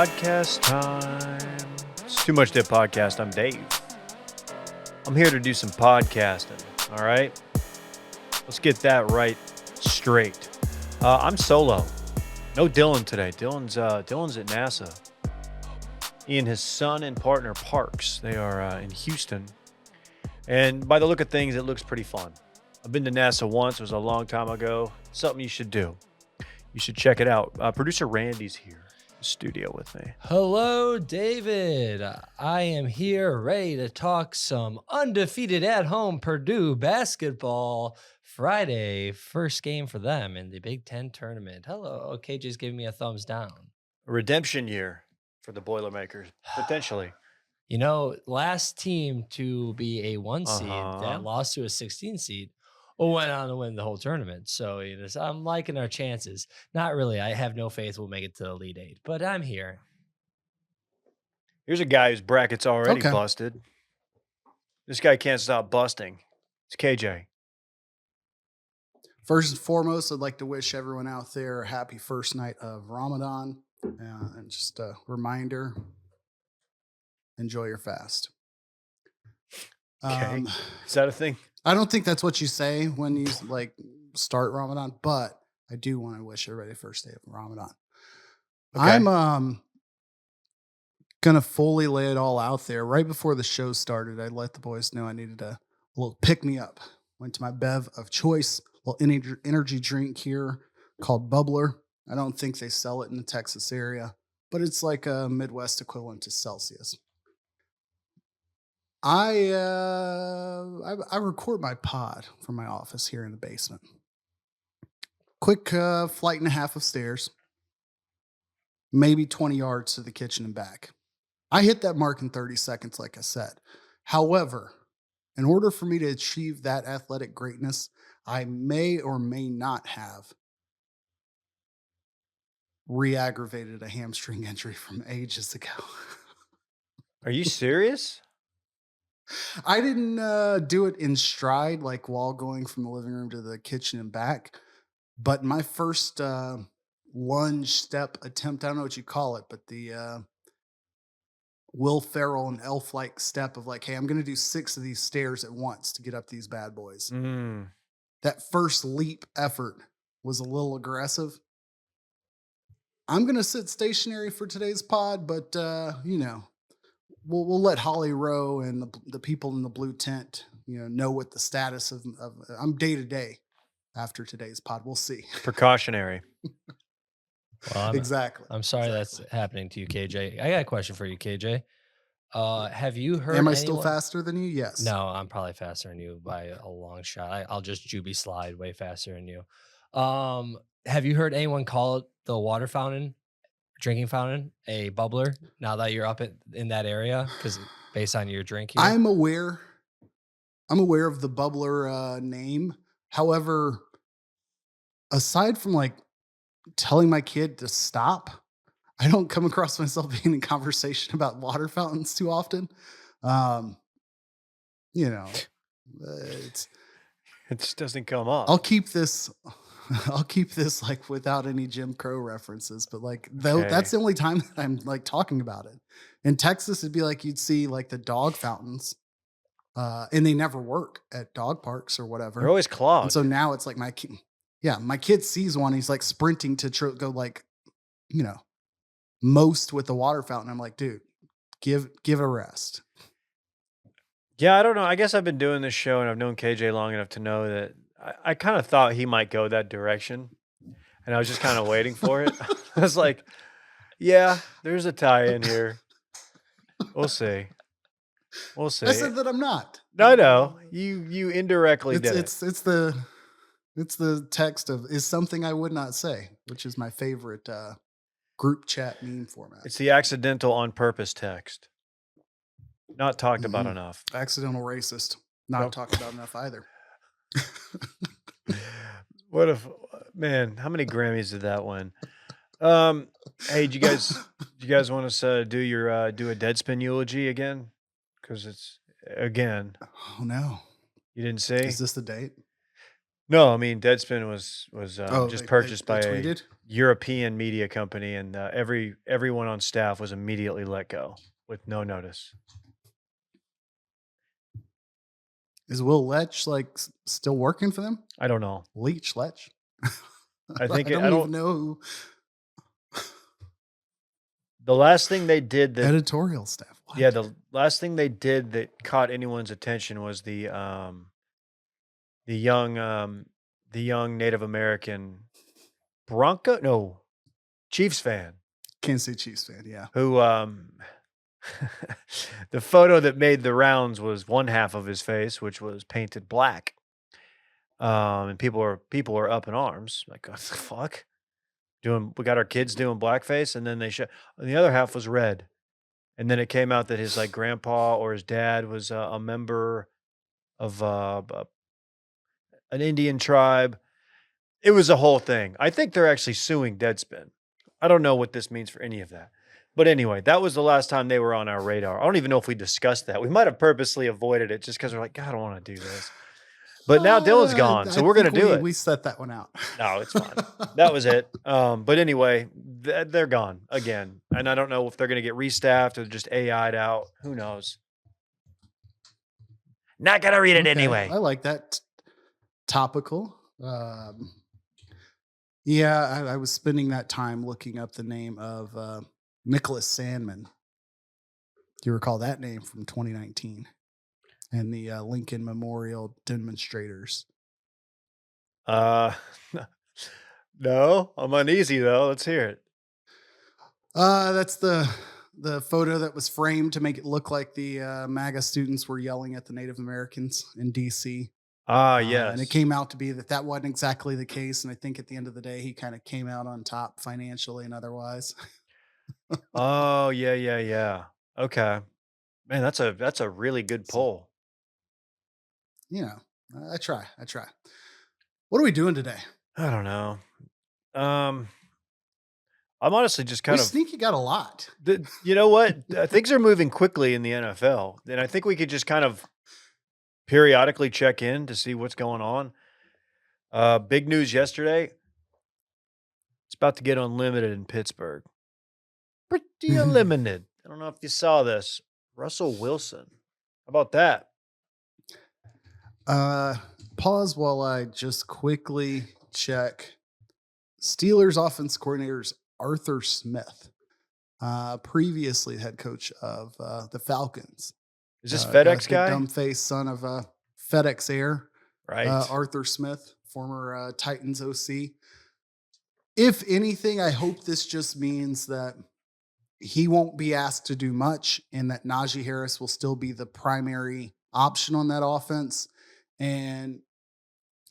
Podcast time. It's Too Much Dip Podcast. I'm Dave. I'm here to do some podcasting. All right. Let's get that right straight. I'm solo. No Dylan today. Dylan's at NASA. He and his son and partner Parks. They are in Houston. And by the look of things, it looks pretty fun. I've been to NASA once. It was a long time ago. Something you should do. You should check it out. Producer Randy's here in the studio with me. Hello, David. I am here ready to talk some undefeated at-home Purdue basketball. Friday, first game for them in the Big Ten tournament. Hello. Okay, just giving me a thumbs down. A redemption year for the Boilermakers, potentially. You know, last team to be a 1 seed Uh-huh. that lost to a 16 seed went on to win the whole tournament. So, so I'm liking our chances. Not really. I have no faith we'll make it to the Elite Eight, but I'm here. Here's a guy whose bracket's already Okay. busted. This guy can't stop busting. It's KJ. First and foremost, I'd like to wish everyone out there a happy first night of Ramadan. And just a reminder, enjoy your fast. Okay. Is that a thing? I don't think that's what you say when you start Ramadan, but I do want to wish everybody the first day of Ramadan. Okay. I'm gonna fully lay it all out there. Right before the show started, I let the boys know I needed a little pick me up. Went to my bev of choice, a little energy drink here called Bubbler. I don't think they sell it in the Texas area, but it's like a Midwest equivalent to Celsius. I record my pod from my office here in the basement. Quick flight and a half of stairs, maybe 20 yards to the kitchen and back. I hit that mark in 30 seconds, like I said. However, in order for me to achieve that athletic greatness, I may or may not have re-aggravated a hamstring injury from ages ago. Are you serious? I didn't do it in stride, like while going from the living room to the kitchen and back. But my first lunge step attempt, I don't know what you call it, but the Will Ferrell and elf-like step of like, hey, I'm going to do 6 of these stairs at once to get up these bad boys. That first leap effort was a little aggressive. I'm going to sit stationary for today's pod, but, we'll let Holly Rowe and the people in the blue tent, know what the status of I'm day to day after today's pod. We'll see. Precautionary. Well, Exactly. I'm sorry Exactly. that's happening to you, KJ. I got a question for you, KJ. Have you heard? Am I still faster than you? Yes. No, I'm probably faster than you by a long shot. I'll just Juby slide way faster than you. Have you heard anyone call it the water fountain, drinking fountain, a bubbler? Now that you're up in that area, because based on your drink here, I'm aware of the bubbler name. However, aside from like telling my kid to stop, I don't come across myself being in conversation about water fountains too often. It just doesn't come up. I'll keep this like without any Jim Crow references, but like though that's the only time that I'm like talking about it. In Texas, it'd be like you'd see like the dog fountains, and they never work at dog parks or whatever. They're always clogged. And so now it's like my kid sees one, he's like sprinting to go like, most with the water fountain. I'm like, dude, give it a rest. Yeah, I don't know. I guess I've been doing this show and I've known KJ long enough to know that I kind of thought he might go that direction. And I was just kind of waiting for it. I was like, yeah, there's a tie in here. We'll see. We'll see. I said that I'm not. No. You indirectly did it. It's the text of is something I would not say, which is my favorite group chat meme format. It's the accidental on purpose text. Not talked about enough. Accidental racist. Not talked about enough either. What if, man, how many Grammys did that win? Hey, do you guys want us to do a Deadspin eulogy again? Because it's again. Oh no. You didn't see? Is this the date? No, I mean Deadspin was just they purchased by a tweeted. European media company, and everyone on staff was immediately let go with no notice. Is Will Lech still working for them? I don't know. Lech. I think I don't even know who. the last thing they did that Editorial staff. What? yeah, the last thing they did that caught anyone's attention was the young Native American Chiefs fan Kansas City Chiefs fan. Yeah. who the photo that made the rounds was one half of his face, which was painted black. And people are up in arms, like, what the fuck? We got our kids doing blackface, and then and the other half was red. And then it came out that his like grandpa or his dad was a member of an Indian tribe. It was a whole thing. I think they're actually suing Deadspin. I don't know what this means for any of that. But anyway, that was the last time they were on our radar. I don't even know if we discussed that. We might have purposely avoided it just because we're like, God, I don't want to do this. But now Dylan's gone, so we're going to do it. We set that one out. No, it's fine. That was it. But anyway, they're gone again. And I don't know if they're going to get restaffed or just AI'd out. Who knows? Not going to read it anyway. I like that. Topical. Yeah, I was spending that time looking up the name of Nicholas Sandmann. Do you recall that name from 2019? And the Lincoln Memorial demonstrators. No, I'm uneasy though. Let's hear it. That's the photo that was framed to make it look like the MAGA students were yelling at the Native Americans in D.C. Yes. And it came out to be that wasn't exactly the case. And I think at the end of the day, he kind of came out on top financially and otherwise. Oh, yeah. Okay. Man, that's a really good poll. I try. What are we doing today? I don't know. I'm honestly just kind We of sneaky got a lot. you know what? Things are moving quickly in the NFL, and I think we could just kind of periodically check in to see what's going on. Big news yesterday. It's about to get unlimited in Pittsburgh. Pretty unlimited. I don't know if you saw this. Russell Wilson. How about that? Pause while I just quickly check. Steelers offense coordinators Arthur Smith, previously head coach of the Falcons. Is this FedEx guy? Dumb-faced son of FedEx Air. Right. Arthur Smith, former Titans OC. If anything, I hope this just means that he won't be asked to do much and that Najee Harris will still be the primary option on that offense. And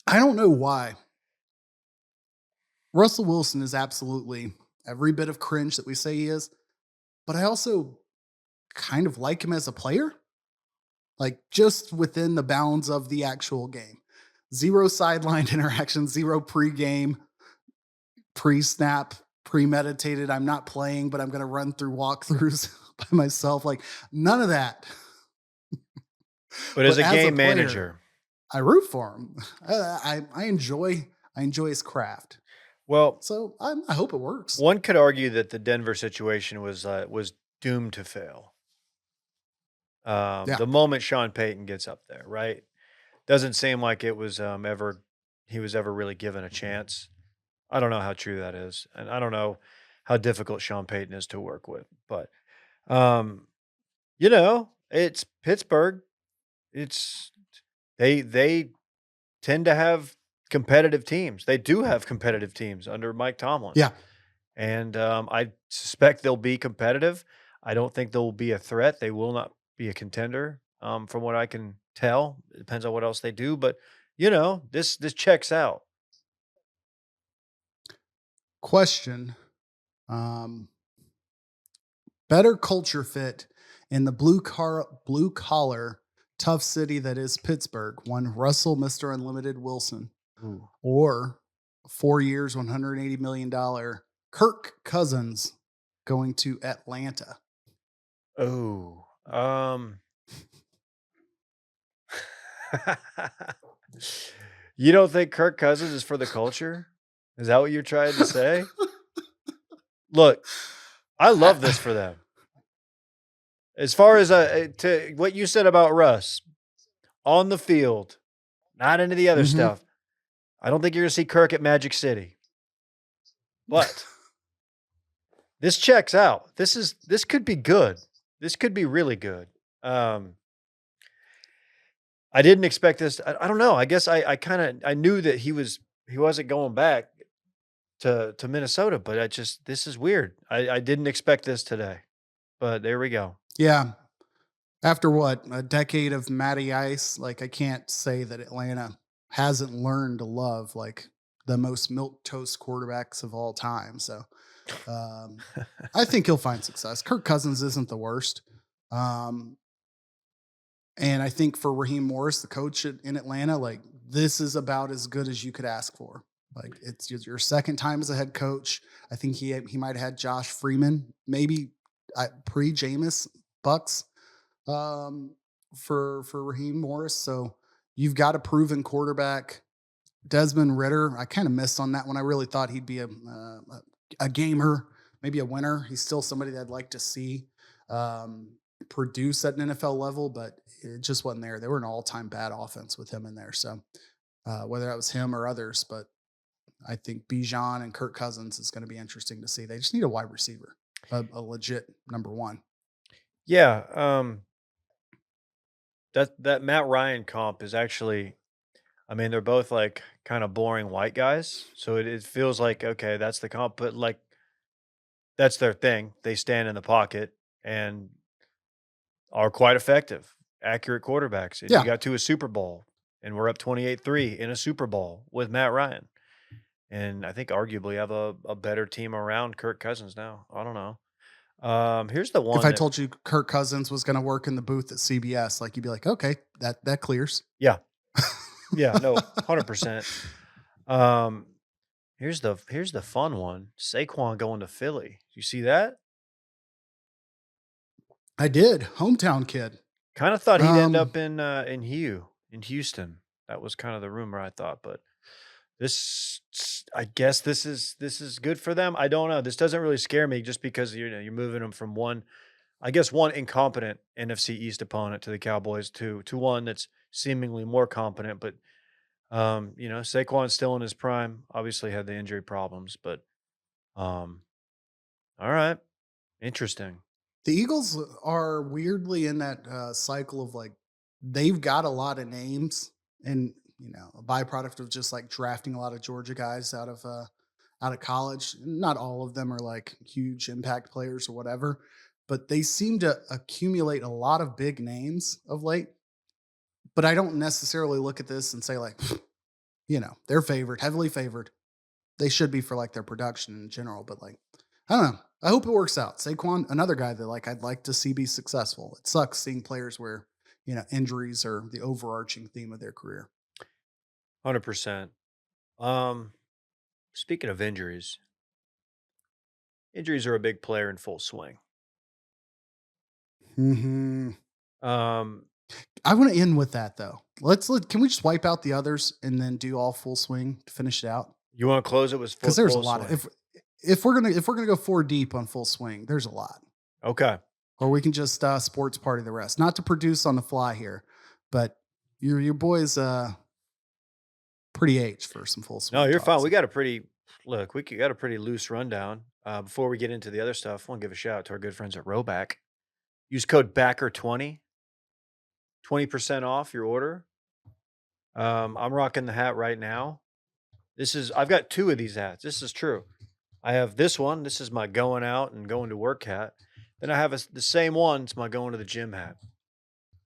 I don't know why. Russell Wilson is absolutely every bit of cringe that we say he is, but I also kind of like him as a player, like just within the bounds of the actual game. 0 sideline interaction, 0 pregame, pre-snap, premeditated. I'm not playing, but I'm going to run through walkthroughs by myself. Like none of that. But as a game manager, I root for him. I enjoy his craft. Well, so I hope it works. One could argue that the Denver situation was doomed to fail. The moment Sean Payton gets up there, right? Doesn't seem like it was he was ever really given a chance. I don't know how true that is, and I don't know how difficult Sean Payton is to work with. But it's Pittsburgh. They tend to have competitive teams. They do have competitive teams under Mike Tomlin. Yeah. And I suspect they'll be competitive. I don't think they'll be a threat. They will not be a contender, from what I can tell. It depends on what else they do. But, this checks out. Question. Better culture fit in the blue collar, tough city that is Pittsburgh. One Russell, Mr. Unlimited Wilson. Ooh. Or 4 years, $180 million Kirk Cousins going to Atlanta. Oh, You don't think Kirk Cousins is for the culture? Is that what you're trying to say? Look, I love this for them. As far as to what you said about Russ, on the field, not into the other stuff, I don't think you're going to see Kirk at Magic City. But this checks out. This could be good. This could be really good. I didn't expect this. I don't know. I guess I knew that he wasn't going back to Minnesota, but this is weird. I didn't expect this today. But there we go. Yeah. After what, a decade of Matty Ice, like I can't say that Atlanta hasn't learned to love like the most milquetoast quarterbacks of all time. So I think he'll find success. Kirk Cousins isn't the worst. And I think for Raheem Morris, the coach in Atlanta, like this is about as good as you could ask for. Like it's your second time as a head coach. I think he might have had Josh Freeman, maybe pre-Jameis Bucks. For Raheem Morris. So you've got a proven quarterback. Desmond Ridder, I kind of missed on that one. I really thought he'd be a gamer, maybe a winner. He's still somebody that I'd like to see produce at an NFL level, but it just wasn't there. They were an all-time bad offense with him in there. So whether that was him or others, but I think Bijan and Kirk Cousins is going to be interesting to see. They just need a wide receiver, a legit number one. Yeah. That Matt Ryan comp is actually, I mean, they're both like kind of boring white guys. So it feels like, okay, that's the comp, but like that's their thing. They stand in the pocket and are quite effective, accurate quarterbacks. And Yeah. you got to a Super Bowl and we're up 28-3 in a Super Bowl with Matt Ryan. And I think arguably have a better team around Kirk Cousins now. I don't know. Here's the one. If I told you Kirk Cousins was going to work in the booth at CBS, like you'd be like, okay, that clears. Yeah. Yeah, no, 100%. Here's the fun one. Saquon going to Philly. You see that? I did. Hometown kid. Kind of thought he'd end up in Houston. That was kind of the rumor, I thought, but I guess this is good for them. I don't know. This doesn't really scare me just because you're moving them from one incompetent NFC East opponent to the Cowboys to one that's seemingly more competent. But Saquon's still in his prime. Obviously had the injury problems, but all right, interesting. The Eagles are weirdly in that cycle of like they've got a lot of names and. A byproduct of just like drafting a lot of Georgia guys out of college. Not all of them are like huge impact players or whatever, but they seem to accumulate a lot of big names of late. But I don't necessarily look at this and say like, they're favored, heavily favored. They should be for like their production in general. But like, I don't know. I hope it works out. Saquon, another guy that like I'd like to see be successful. It sucks seeing players where injuries are the overarching theme of their career. 100%. Speaking of injuries are a big player in full swing. Mm-hmm. I want to end with that though. Can we just wipe out the others and then do all full swing to finish it out? You want to close it with full? Because there's a lot of if we're gonna go 4 deep on full swing, there's a lot. Okay. Or we can just sports party the rest. Not to produce on the fly here, but your boys pretty aged for some full swing. No, you're fine. We got a pretty loose rundown. Before we get into the other stuff, I want to give a shout out to our good friends at Roback. Use code BACKER20, 20% off your order. I'm rocking the hat right now. I've got 2 of these hats. This is true. I have this one. This is my going out and going to work hat. Then I have the same one. It's my going to the gym hat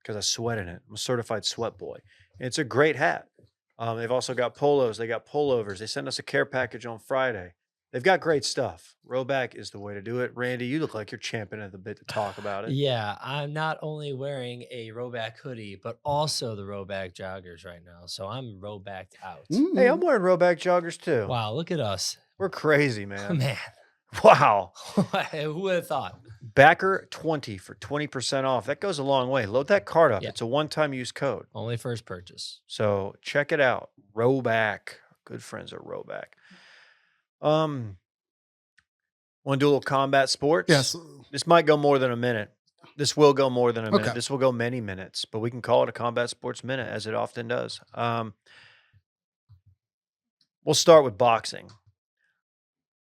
because I sweat in it. I'm a certified sweat boy. And it's a great hat. They've also got polos. They got pullovers. They sent us a care package on Friday. They've got great stuff. Roback is the way to do it. Randy, you look like you're champing at the bit to talk about it. Yeah, I'm not only wearing a Roback hoodie, but also the Roback joggers right now. So I'm Robacked out. Hey, I'm wearing Roback joggers too. Wow, look at us. We're crazy, man. Man. Wow. Who would have thought? Backer 20 for 20% off. That goes a long way. Load that card up. Yeah. It's a one-time use code. Only first purchase. So check it out. Rowback. Good friends at Rowback. Want to do a little combat sports? Yes. This might go more than a minute. This will go more than a minute. Okay. This will go many minutes, but we can call it a combat sports minute, as it often does. We'll start with boxing.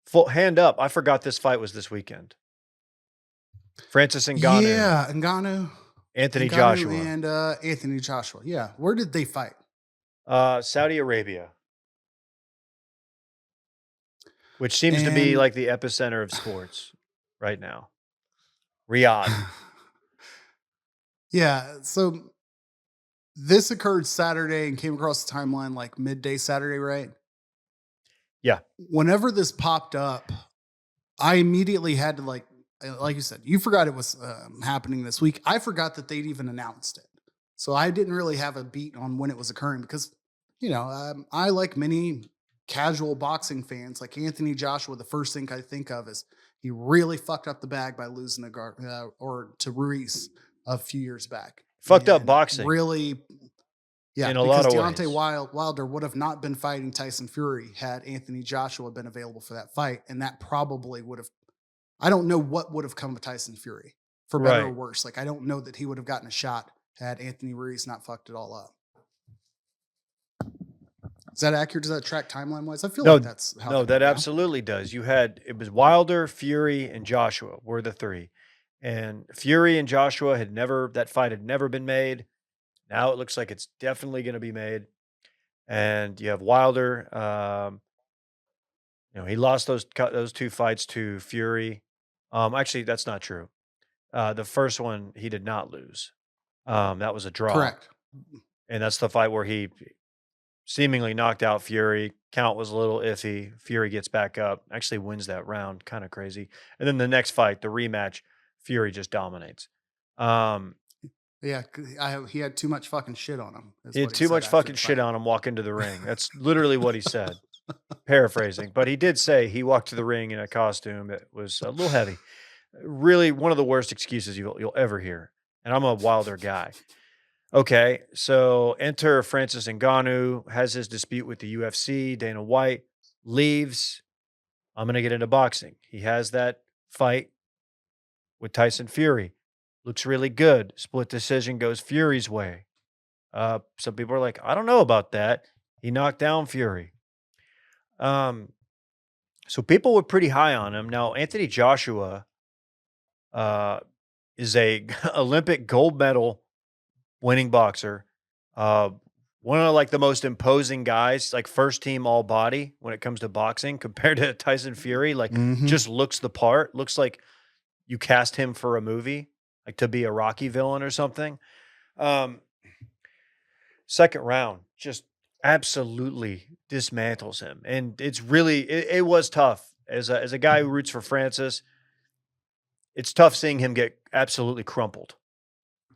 Full hand up. I forgot this fight was this weekend. Francis Ngannou. Yeah, Ngannou. Anthony Ngannou Joshua. and Anthony Joshua. Yeah. Where did they fight? Saudi Arabia. Which seems to be And- like the epicenter of sports right now. Riyadh. Yeah. So this occurred Saturday and came across the timeline like midday Saturday, right? Yeah. Whenever this popped up, I immediately had to like you said, you forgot it was happening this week. I forgot that they'd even announced it. So I didn't really have a beat on when it was occurring because, I like many casual boxing fans, like Anthony Joshua, the first thing I think of is he really fucked up the bag by losing to Ruiz a few years back. Fucked up And boxing. Really, yeah, in a lot of Deontay ways. Wilder would have not been fighting Tyson Fury had Anthony Joshua been available for that fight, and that probably would have. I don't know what would have come of Tyson Fury, for better or Right. worse. Like I don't know that he would have gotten a shot had Anthony Ruiz not fucked it all up. Is that accurate? Does that track timeline wise? I feel No, like that's how. No, it that went down. absolutely does. It was Wilder, Fury, and Joshua were the three. And Fury and Joshua that fight had never been made. Now it looks like it's definitely going to be made. And you have Wilder. He lost those two fights to Fury. Actually, that's not true. The first one he did not lose. That was a draw. Correct. And that's the fight where he seemingly knocked out Fury. Count was a little iffy. Fury gets back up, actually wins that round. Kind of crazy. And then the next fight, the rematch, Fury just dominates. Yeah, he had too much fucking shit on him. He had too much fucking shit on him walk into the ring. That's literally what he said. Paraphrasing. But he did say he walked to the ring in a costume that was a little heavy. Really one of the worst excuses you'll ever hear. And I'm a Wilder guy. Okay, so enter Francis Ngannou, has his dispute with the UFC. Dana White leaves. I'm going to get into boxing. He has that fight with Tyson Fury. Looks really good. Split decision goes Fury's way. Some people are like, I don't know about that. He knocked down Fury. So people were pretty high on him. Now, Anthony Joshua is a Olympic gold medal winning boxer. One of like the most imposing guys, like first team all body when it comes to boxing compared to Tyson Fury, like just looks the part. Looks like you cast him for a movie, like to be a Rocky villain or something. Second round, just absolutely dismantles him. And it's really, it was tough as a guy who roots for Francis. It's tough seeing him get absolutely crumpled.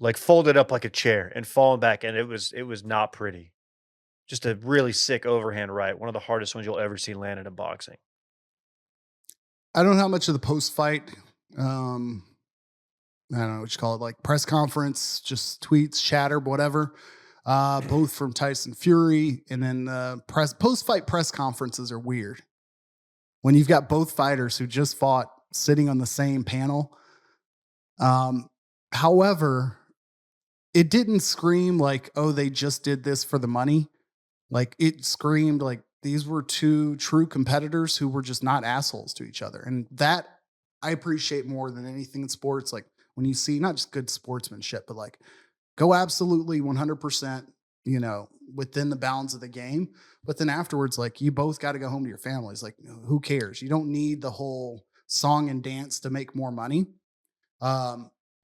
Like folded up like a chair and falling back, and it was not pretty. Just a really sick overhand right. One of the hardest ones you'll ever see landed in boxing. I don't know how much of the post-fight, I don't know what you call it, like press conference, just tweets, chatter, whatever, both from Tyson Fury, and then post-fight press conferences are weird. When you've got both fighters who just fought sitting on the same panel. However, it didn't scream like, oh, they just did this for the money. Like it screamed like these were two true competitors who were just not assholes to each other. And that I appreciate more than anything in sports. Like when you see not just good sportsmanship, but like go absolutely 100%, within the bounds of the game. But then afterwards, like you both got to go home to your families. Like who cares? You don't need the whole song and dance to make more money.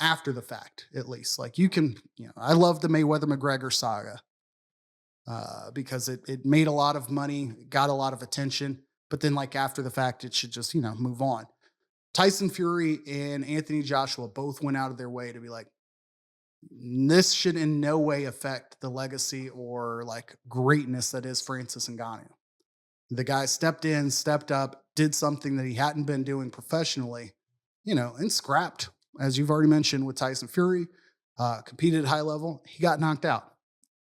After the fact, at least, like you can, I love the Mayweather-McGregor saga because it made a lot of money, got a lot of attention, but then like after the fact, it should just, move on. Tyson Fury and Anthony Joshua both went out of their way to be like, this should in no way affect the legacy or like greatness that is Francis Ngannou. The guy stepped in, stepped up, did something that he hadn't been doing professionally, and scrapped, as you've already mentioned with Tyson Fury, competed at high level. He got knocked out.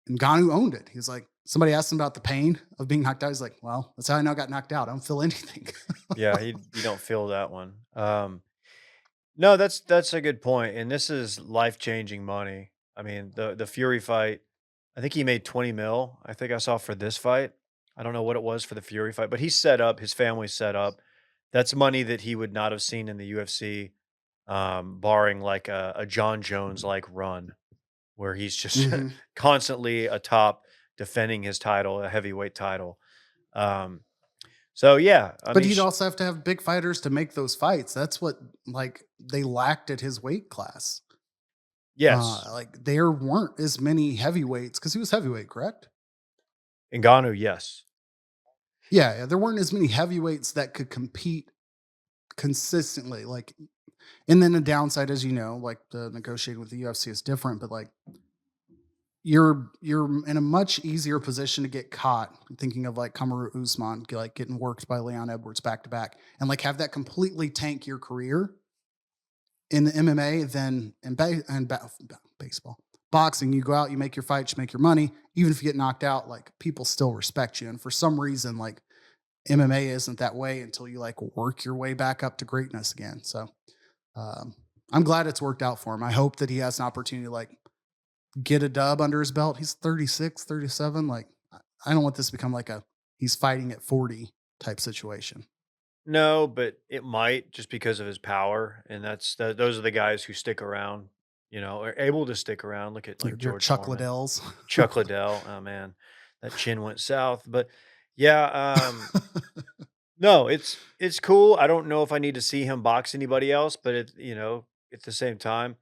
And Ngannou owned it. He's like, somebody asked him about the pain of being knocked out. He's like, well, that's how I know I got knocked out. I don't feel anything. Yeah, you don't feel that one. No, that's a good point, and this is life-changing money. I mean, the Fury fight, I think he made 20 mil, I think I saw for this fight. I don't know what it was for the Fury fight, but he's set up, his family's set up. That's money that he would not have seen in the UFC, barring like a John Jones like run where he's just hmm constantly atop defending his title, a heavyweight title. Um, so yeah, I But mean, he'd also have to have big fighters to make those fights. That's what they lacked at his weight class. yes, Like there weren't as many heavyweights because he was heavyweight, correct? Ngannou, yes. Yeah, there weren't as many heavyweights that could compete consistently. And then the downside, as you know, like the negotiating with the UFC is different, but like you're in a much easier position to get caught. I'm thinking of like Kamaru Usman, like getting worked by Leon Edwards back to back, and like have that completely tank your career in the MMA than baseball. Boxing, you go out, you make your fights, you make your money. Even if you get knocked out, like people still respect you. And for some reason, like MMA isn't that way until you like work your way back up to greatness again. So um, I'm glad it's worked out for him. I hope that he has an opportunity to like get a dub under his belt. He's 36, 37. Like, I don't want this to become like he's fighting at 40 type situation. No, but it might just because of his power, and those are the guys who stick around, are able to stick around. Look at like Your George Chuck Foreman, Liddells. Chuck Liddell. Oh man, that chin went south. But yeah, no, it's cool. I don't know if I need to see him box anybody else, but at the same time,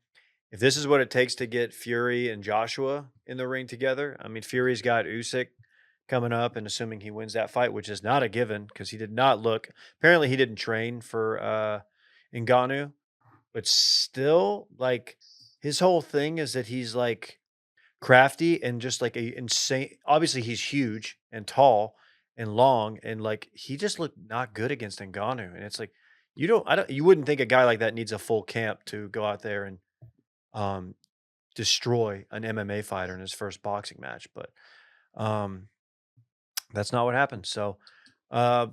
if this is what it takes to get Fury and Joshua in the ring together, I mean, Fury's got Usyk coming up, and assuming he wins that fight, which is not a given because he did not look. Apparently, he didn't train for Ngannou, but still, like his whole thing is that he's like crafty and just like a insane. Obviously, he's huge and tall and long, and like he just looked not good against Ngannou. And it's like you wouldn't think a guy like that needs a full camp to go out there and um, destroy an MMA fighter in his first boxing match, but um, that's not what happened. So uh,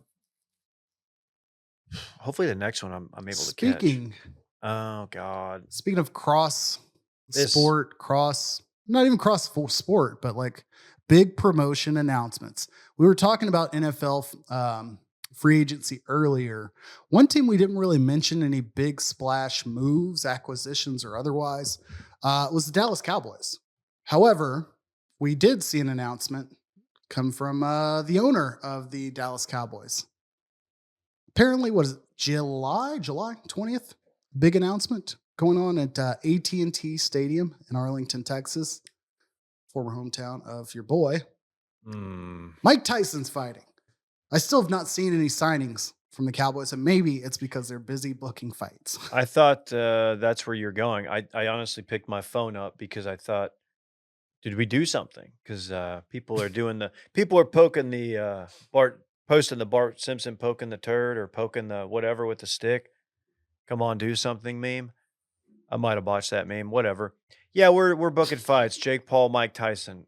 hopefully the next one I'm able to catch. Speaking Oh God, speaking of cross this sport, not even cross sport, but like big promotion announcements. We were talking about NFL free agency earlier. One team we didn't really mention any big splash moves, acquisitions, or otherwise was the Dallas Cowboys. However, we did see an announcement come from the owner of the Dallas Cowboys. Apparently, was it July 20th? Big announcement going on at AT&T Stadium in Arlington, Texas, former hometown of your boy. Mike Tyson's fighting. I still have not seen any signings from the Cowboys, and maybe it's because they're busy booking fights. I thought that's where you're going. I honestly picked my phone up because I thought, did we do something? Because people are poking the posting the Bart Simpson poking the turd or poking the whatever with the stick. Come on, do something meme. I might have botched that meme. Whatever. Yeah, we're booking fights. Jake Paul, Mike Tyson.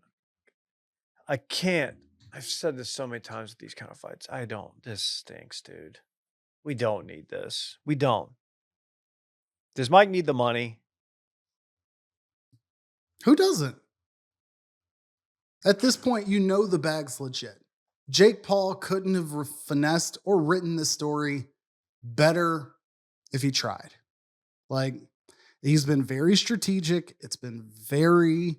I can't. I've said this so many times with these kind of fights. I don't. This stinks, dude. We don't need this. We don't. Does Mike need the money? Who doesn't? At this point, you know the bag's legit. Jake Paul couldn't have finessed or written this story better if he tried. Like, he's been very strategic. It's been very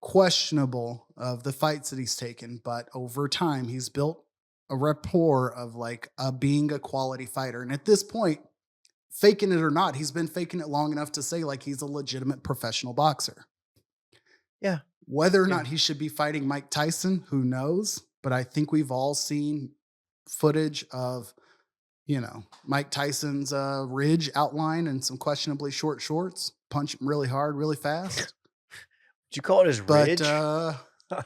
questionable of the fights that he's taken, but over time, he's built a rapport of like being a quality fighter. And at this point, faking it or not, he's been faking it long enough to say like he's a legitimate professional boxer. Yeah. Whether or not he should be fighting Mike Tyson, who knows? But I think we've all seen footage of, Mike Tyson's ridge outline and some questionably short shorts, punch him really hard, really fast. Did you call it his ridge? But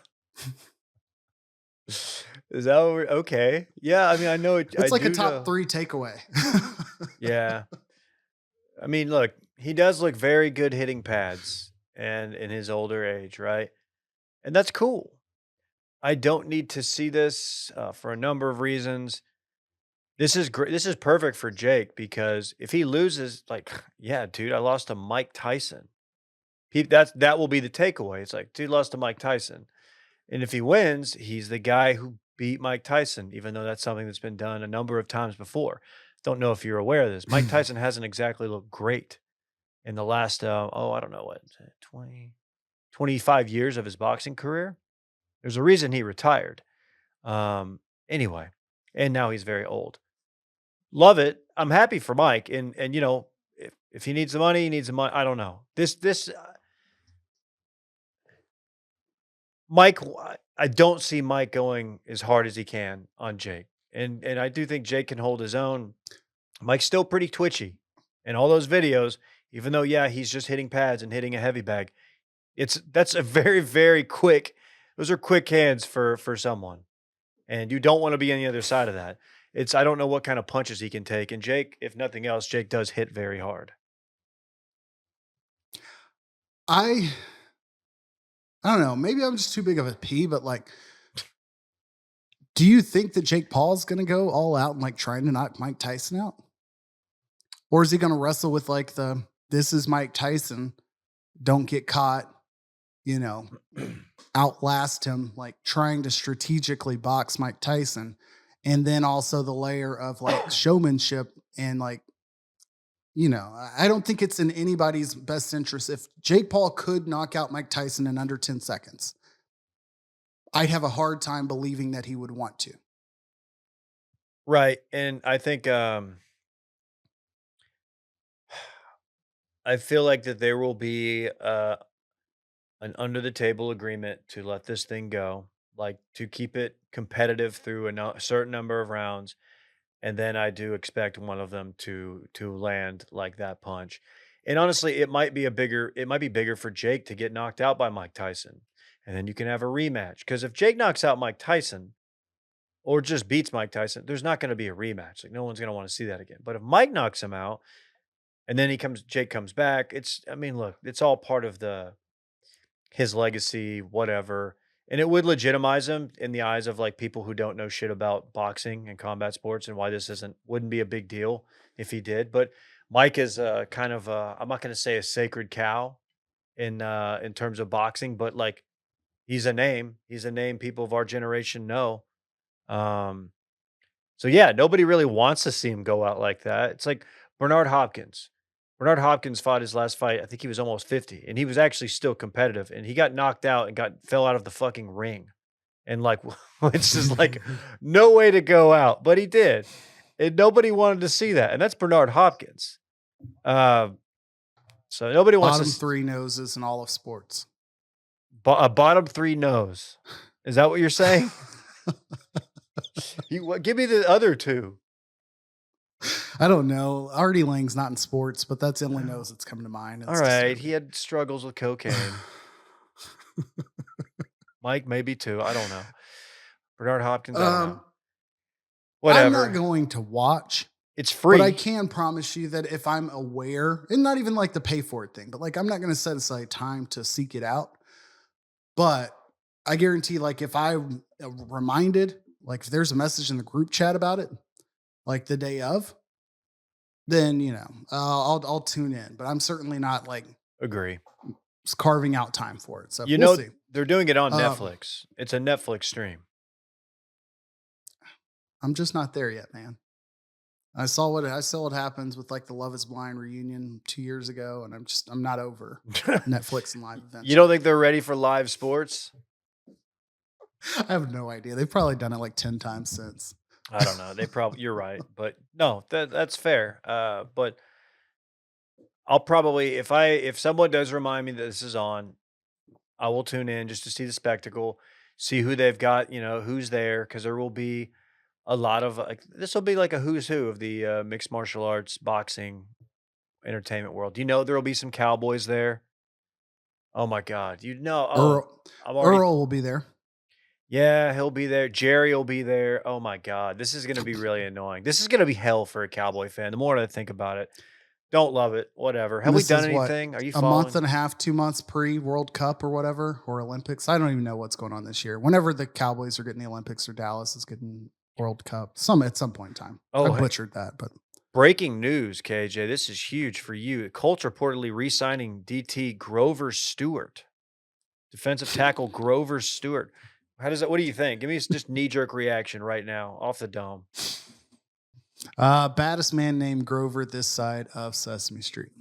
Is that okay? Yeah, I mean, I know it. I It's like a do top know. 3 takeaway. Yeah, I mean, look, he does look very good hitting pads, and in his older age, right? And that's cool. I don't need to see this for a number of reasons. This is great. This is perfect for Jake because if he loses, like, yeah, dude, I lost to Mike Tyson. That will be the takeaway. It's like, dude lost to Mike Tyson. And if he wins, he's the guy who beat Mike Tyson, even though that's something that's been done a number of times before. Don't know if you're aware of this. Mike Tyson hasn't exactly looked great in the last, I don't know what, 20, 25 years of his boxing career. There's a reason he retired. Anyway, and now he's very old. Love it. I'm happy for Mike. And if he needs the money, he needs the money. I don't know. Mike, I don't see Mike going as hard as he can on Jake. And I do think Jake can hold his own. Mike's still pretty twitchy. And all those videos, even though, yeah, he's just hitting pads and hitting a heavy bag, that's a very, very quick, those are quick hands for someone. And you don't want to be on the other side of that. I don't know what kind of punches he can take. And Jake, if nothing else, Jake does hit very hard. I don't know. Maybe I'm just too big of a P, but like, do you think that Jake Paul's going to go all out and like trying to knock Mike Tyson out? Or is he going to wrestle with like this is Mike Tyson, don't get caught, outlast him, like trying to strategically box Mike Tyson. And then also the layer of like showmanship and like, I don't think it's in anybody's best interest. If Jake Paul could knock out Mike Tyson in under 10 seconds, I'd have a hard time believing that he would want to. Right. And I think I feel like that there will be an under the table agreement to let this thing go, like to keep it competitive through a certain number of rounds. And then I do expect one of them to land like that punch. And honestly, it might be bigger for Jake to get knocked out by Mike Tyson. And then you can have a rematch. Because if Jake knocks out Mike Tyson or just beats Mike Tyson, there's not going to be a rematch. Like no one's going to want to see that again. But if Mike knocks him out and then Jake comes back, look, it's all part of his legacy, whatever. And it would legitimize him in the eyes of like people who don't know shit about boxing and combat sports and why this wouldn't be a big deal if he did. But Mike is kind of I'm not going to say a sacred cow in terms of boxing, but like he's a name. He's a name people of our generation know. Um, so yeah, nobody really wants to see him go out like that. It's like Bernard Hopkins. Bernard Hopkins fought his last fight. I think he was almost 50, and he was actually still competitive. And he got knocked out and fell out of the fucking ring. And like, it's just like no way to go out, but he did, and nobody wanted to see that. And that's Bernard Hopkins. So nobody wants Bottom to 3 noses in all of sports. a bottom 3 nose. Is that what you're saying? Give me the other 2. I don't know. Artie Lang's not in sports, but that's the only nose that's coming to mind. All right. He had struggles with cocaine. Mike, maybe too. I don't know. Bernard Hopkins, I don't know. Whatever. I'm not going to watch. It's free. But I can promise you that if I'm aware, and not even like the pay for it thing, but like I'm not going to set aside time to seek it out. But I guarantee, like if I'm reminded, like if there's a message in the group chat about it, like the day of, then I'll tune in. But I'm certainly not like agree carving out time for it. So we'll see. They're doing it on Netflix. It's a Netflix stream. I'm just not there yet, man. I saw what happens with like the Love Is Blind reunion 2 years ago, and I'm not over Netflix and live events. You don't think they're ready for live sports? I have no idea. They've probably done it like 10 times since. I don't know. You're right, but no, that's fair. But I'll probably if someone does remind me that this is on, I will tune in just to see the spectacle, see who they've got, who's there, because there will be a lot of this will be like a who's who of the mixed martial arts boxing entertainment world. There will be some cowboys there. Oh my God, Earl will be there. Yeah, he'll be there. Jerry will be there. Oh my God. This is going to be really annoying. This is going to be hell for a Cowboy fan. The more I think about it, don't love it. Whatever. And Have we this done is what, anything? Are you a month following? and a half, 2 months pre World Cup or whatever, or Olympics. I don't even know what's going on this year. Whenever the Cowboys are getting the Olympics or Dallas is getting World Cup, at some point in time. Oh, I hey, butchered that, but breaking news, KJ. This is huge for you. Colts reportedly re-signing DT Grover Stewart, defensive tackle Grover Stewart. How does that? What do you think? Give me just knee-jerk reaction right now, off the dome. baddest man named Grover this side of Sesame Street.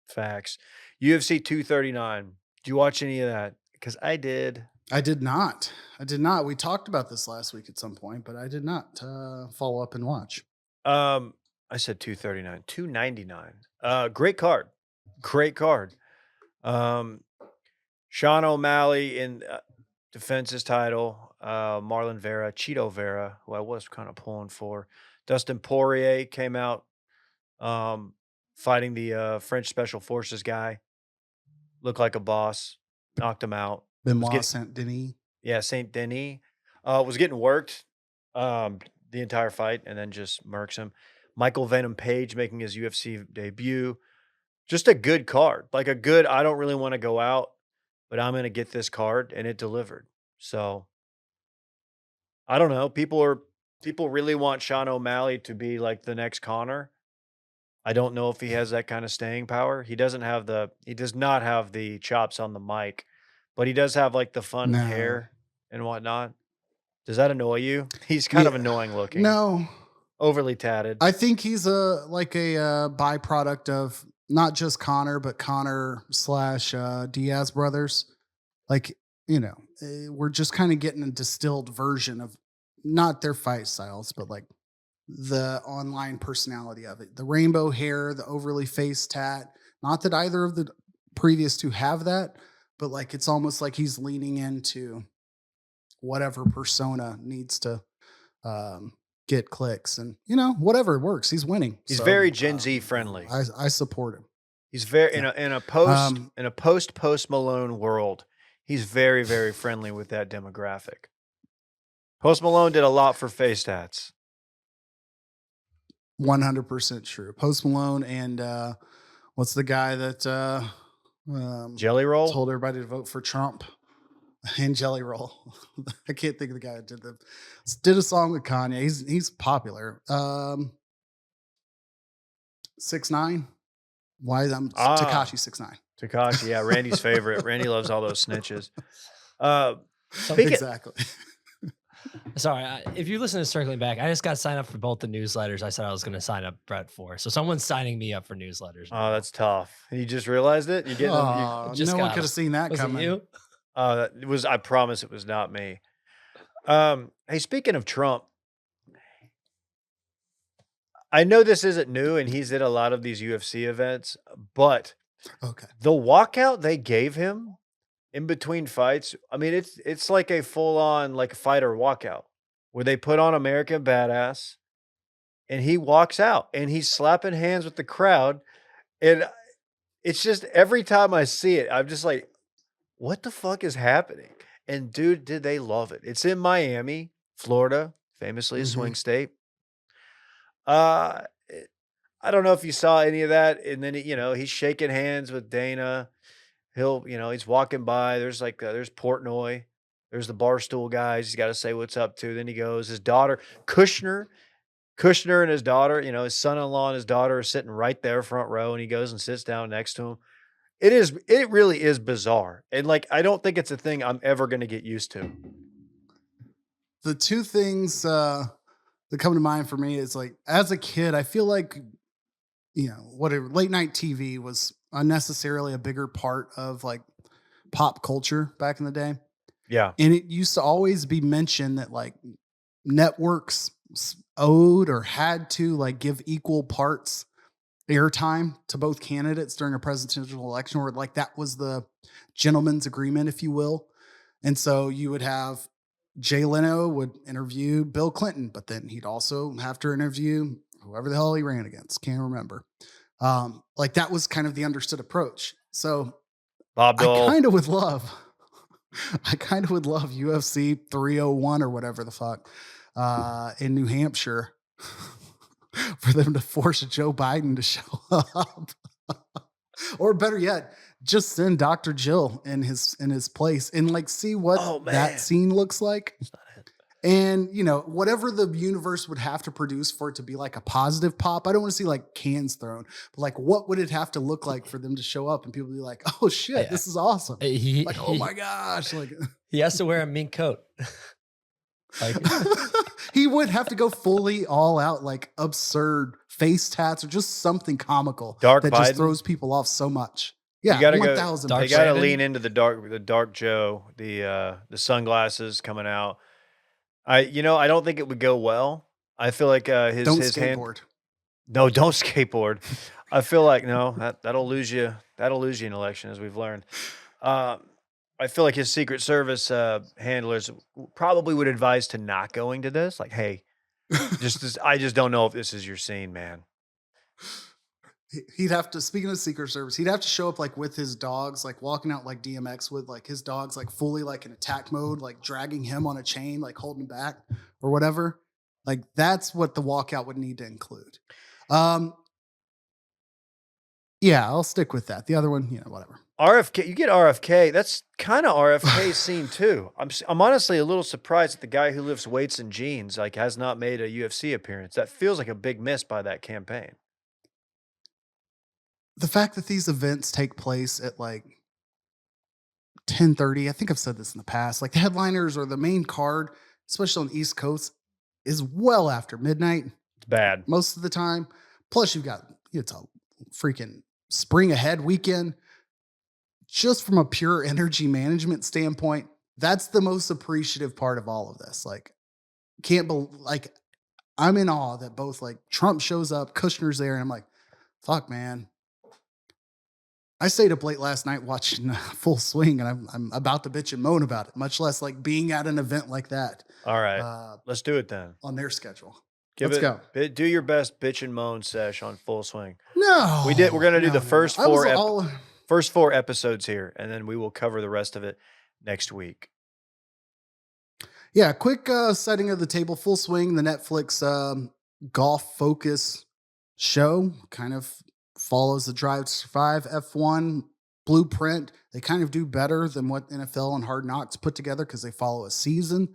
Facts. UFC 239. Did you watch any of that? Because I did. I did not. We talked about this last week at some point, but I did not follow up and watch. I said 239, 299. Great card. Great card. Sean O'Malley in defends his title. Marlon Vera, Cheeto Vera, who I was kind of pulling for. Dustin Poirier came out fighting the French Special Forces guy. Looked like a boss. Knocked him out. Benoit Saint Denis. Yeah, Saint Denis. Was getting worked the entire fight and then just murks him. Michael Venom Page making his UFC debut. Just a good card. Like a good, I don't really want to go out, but I'm going to get this card, and it delivered. So I don't know. People really want Sean O'Malley to be like the next Connor. I don't know if he has that kind of staying power. He does not have the chops on the mic, but he does have like the fun No. hair and whatnot. Does that annoy you? He's kind of annoying looking. No. Overly tatted. I think he's a byproduct of not just Connor, but Connor / Diaz brothers. Like, we're just kind of getting a distilled version of not their fight styles, but like the online personality of it. The rainbow hair, the overly face tat. Not that either of the previous two have that, but like it's almost like he's leaning into whatever persona needs to get clicks, and whatever works. He's winning. He's very Gen Z friendly. I support him. He's very in a post Malone world. He's very, very friendly with that demographic. Post Malone did a lot for face tats. 100% true. Post Malone and what's the guy that Jelly Roll told everybody to vote for Trump? And Jelly Roll. I can't think of the guy that did a song with Kanye. He's popular. 6ix9ine. Why I'm Tekashi 6ix9ine. Tekashi, yeah, Randy's favorite. Randy loves all those snitches. Exactly. Sorry, if you listen to Circling Back, I just got signed up for both the newsletters I said I was going to sign up Brett for. So someone's signing me up for newsletters. Oh, that's tough. You just realized it? You getting no one could have seen that coming. It you? It was. I promise it was not me. Hey, speaking of Trump, I know this isn't new, and he's at a lot of these UFC events, but the walkout they gave him in between fights, I mean, it's like a full-on like fighter walkout where they put on American Badass, and he walks out, and he's slapping hands with the crowd, and it's just every time I see it, I'm just like, what the fuck is happening? And dude, did they love it? It's in Miami, Florida, famously a swing state. I don't know if you saw any of that. And then, he's shaking hands with Dana. He's walking by. There's there's Portnoy. There's the Barstool guys. He's got to say what's up to. Then he goes, his daughter, Kushner and his daughter, his son-in-law and his daughter are sitting right there front row. And he goes and sits down next to him. It really is bizarre. And I don't think it's a thing I'm ever going to get used to. The two things that come to mind for me is as a kid, I feel like, whatever late night TV was unnecessarily a bigger part of pop culture back in the day. Yeah. And it used to always be mentioned that networks owed or had to give equal parts airtime to both candidates during a presidential election, or that was the gentleman's agreement, if you will. And so you would have Jay Leno would interview Bill Clinton, but then he'd also have to interview whoever the hell he ran against. Can't remember. That was kind of the understood approach. So Bob Dole. I kind of would love I kind of would love UFC 301 or whatever the fuck in New Hampshire for them to force Joe Biden to show up. Or better yet, just send Dr. Jill in his place and like see what Oh, man. that scene looks like. It's not it. And whatever the universe would have to produce for it to be like a positive pop. I don't want to see like cans thrown, but like what would it have to look like for them to show up and people be like, oh shit, this is awesome. Like, oh my gosh. Like He has to wear a mink coat. Like, he would have to go fully all out, like absurd face tats or just something comical Dark that Biden? just throws people off so much. Yeah, You gotta go- 1,000. Dark They got to Brandon? lean into the dark Joe, the sunglasses coming out. I don't think it would go well. I feel like his Don't his hand. skateboard. No, don't skateboard. I feel like that'll lose you. That'll lose you an election, as we've learned. I feel like his Secret Service handlers probably would advise to not going to this. Like, hey, I just don't know if this is your scene, man. He'd have to, speaking of Secret Service, he'd have to show up like with his dogs, like walking out like DMX with like his dogs, like fully like in attack mode, like dragging him on a chain, like holding him back or whatever. Like that's what the walkout would need to include. Yeah, I'll stick with that. The other one, whatever. RFK, you get RFK. That's kind of RFK's scene too. I'm honestly a little surprised that the guy who lifts weights and jeans like has not made a UFC appearance. That feels like a big miss by that campaign. The fact that these events take place at like 10:30, I think I've said this in the past, like the headliners or the main card, especially on the East Coast, is well after midnight It's bad. most of the time. Plus it's a freaking spring ahead weekend. Just from a pure energy management standpoint, that's the most appreciative part of all of this. Like, I'm in awe that both like Trump shows up, Kushner's there, and I'm like, fuck, man. I stayed up late last night watching Full Swing, and I'm about to bitch and moan about it, much less like being at an event like that. All right, let's do it then. On their schedule. Let's go. Do your best bitch and moan sesh on Full Swing. No. We're going to do the first I was four first 4 episodes here, and then we will cover the rest of it next week. Yeah, quick setting of the table. Full Swing, the Netflix golf focus show, kind of follows the Drive to Survive F1 blueprint. They kind of do better than what NFL and Hard Knocks put together because they follow a season.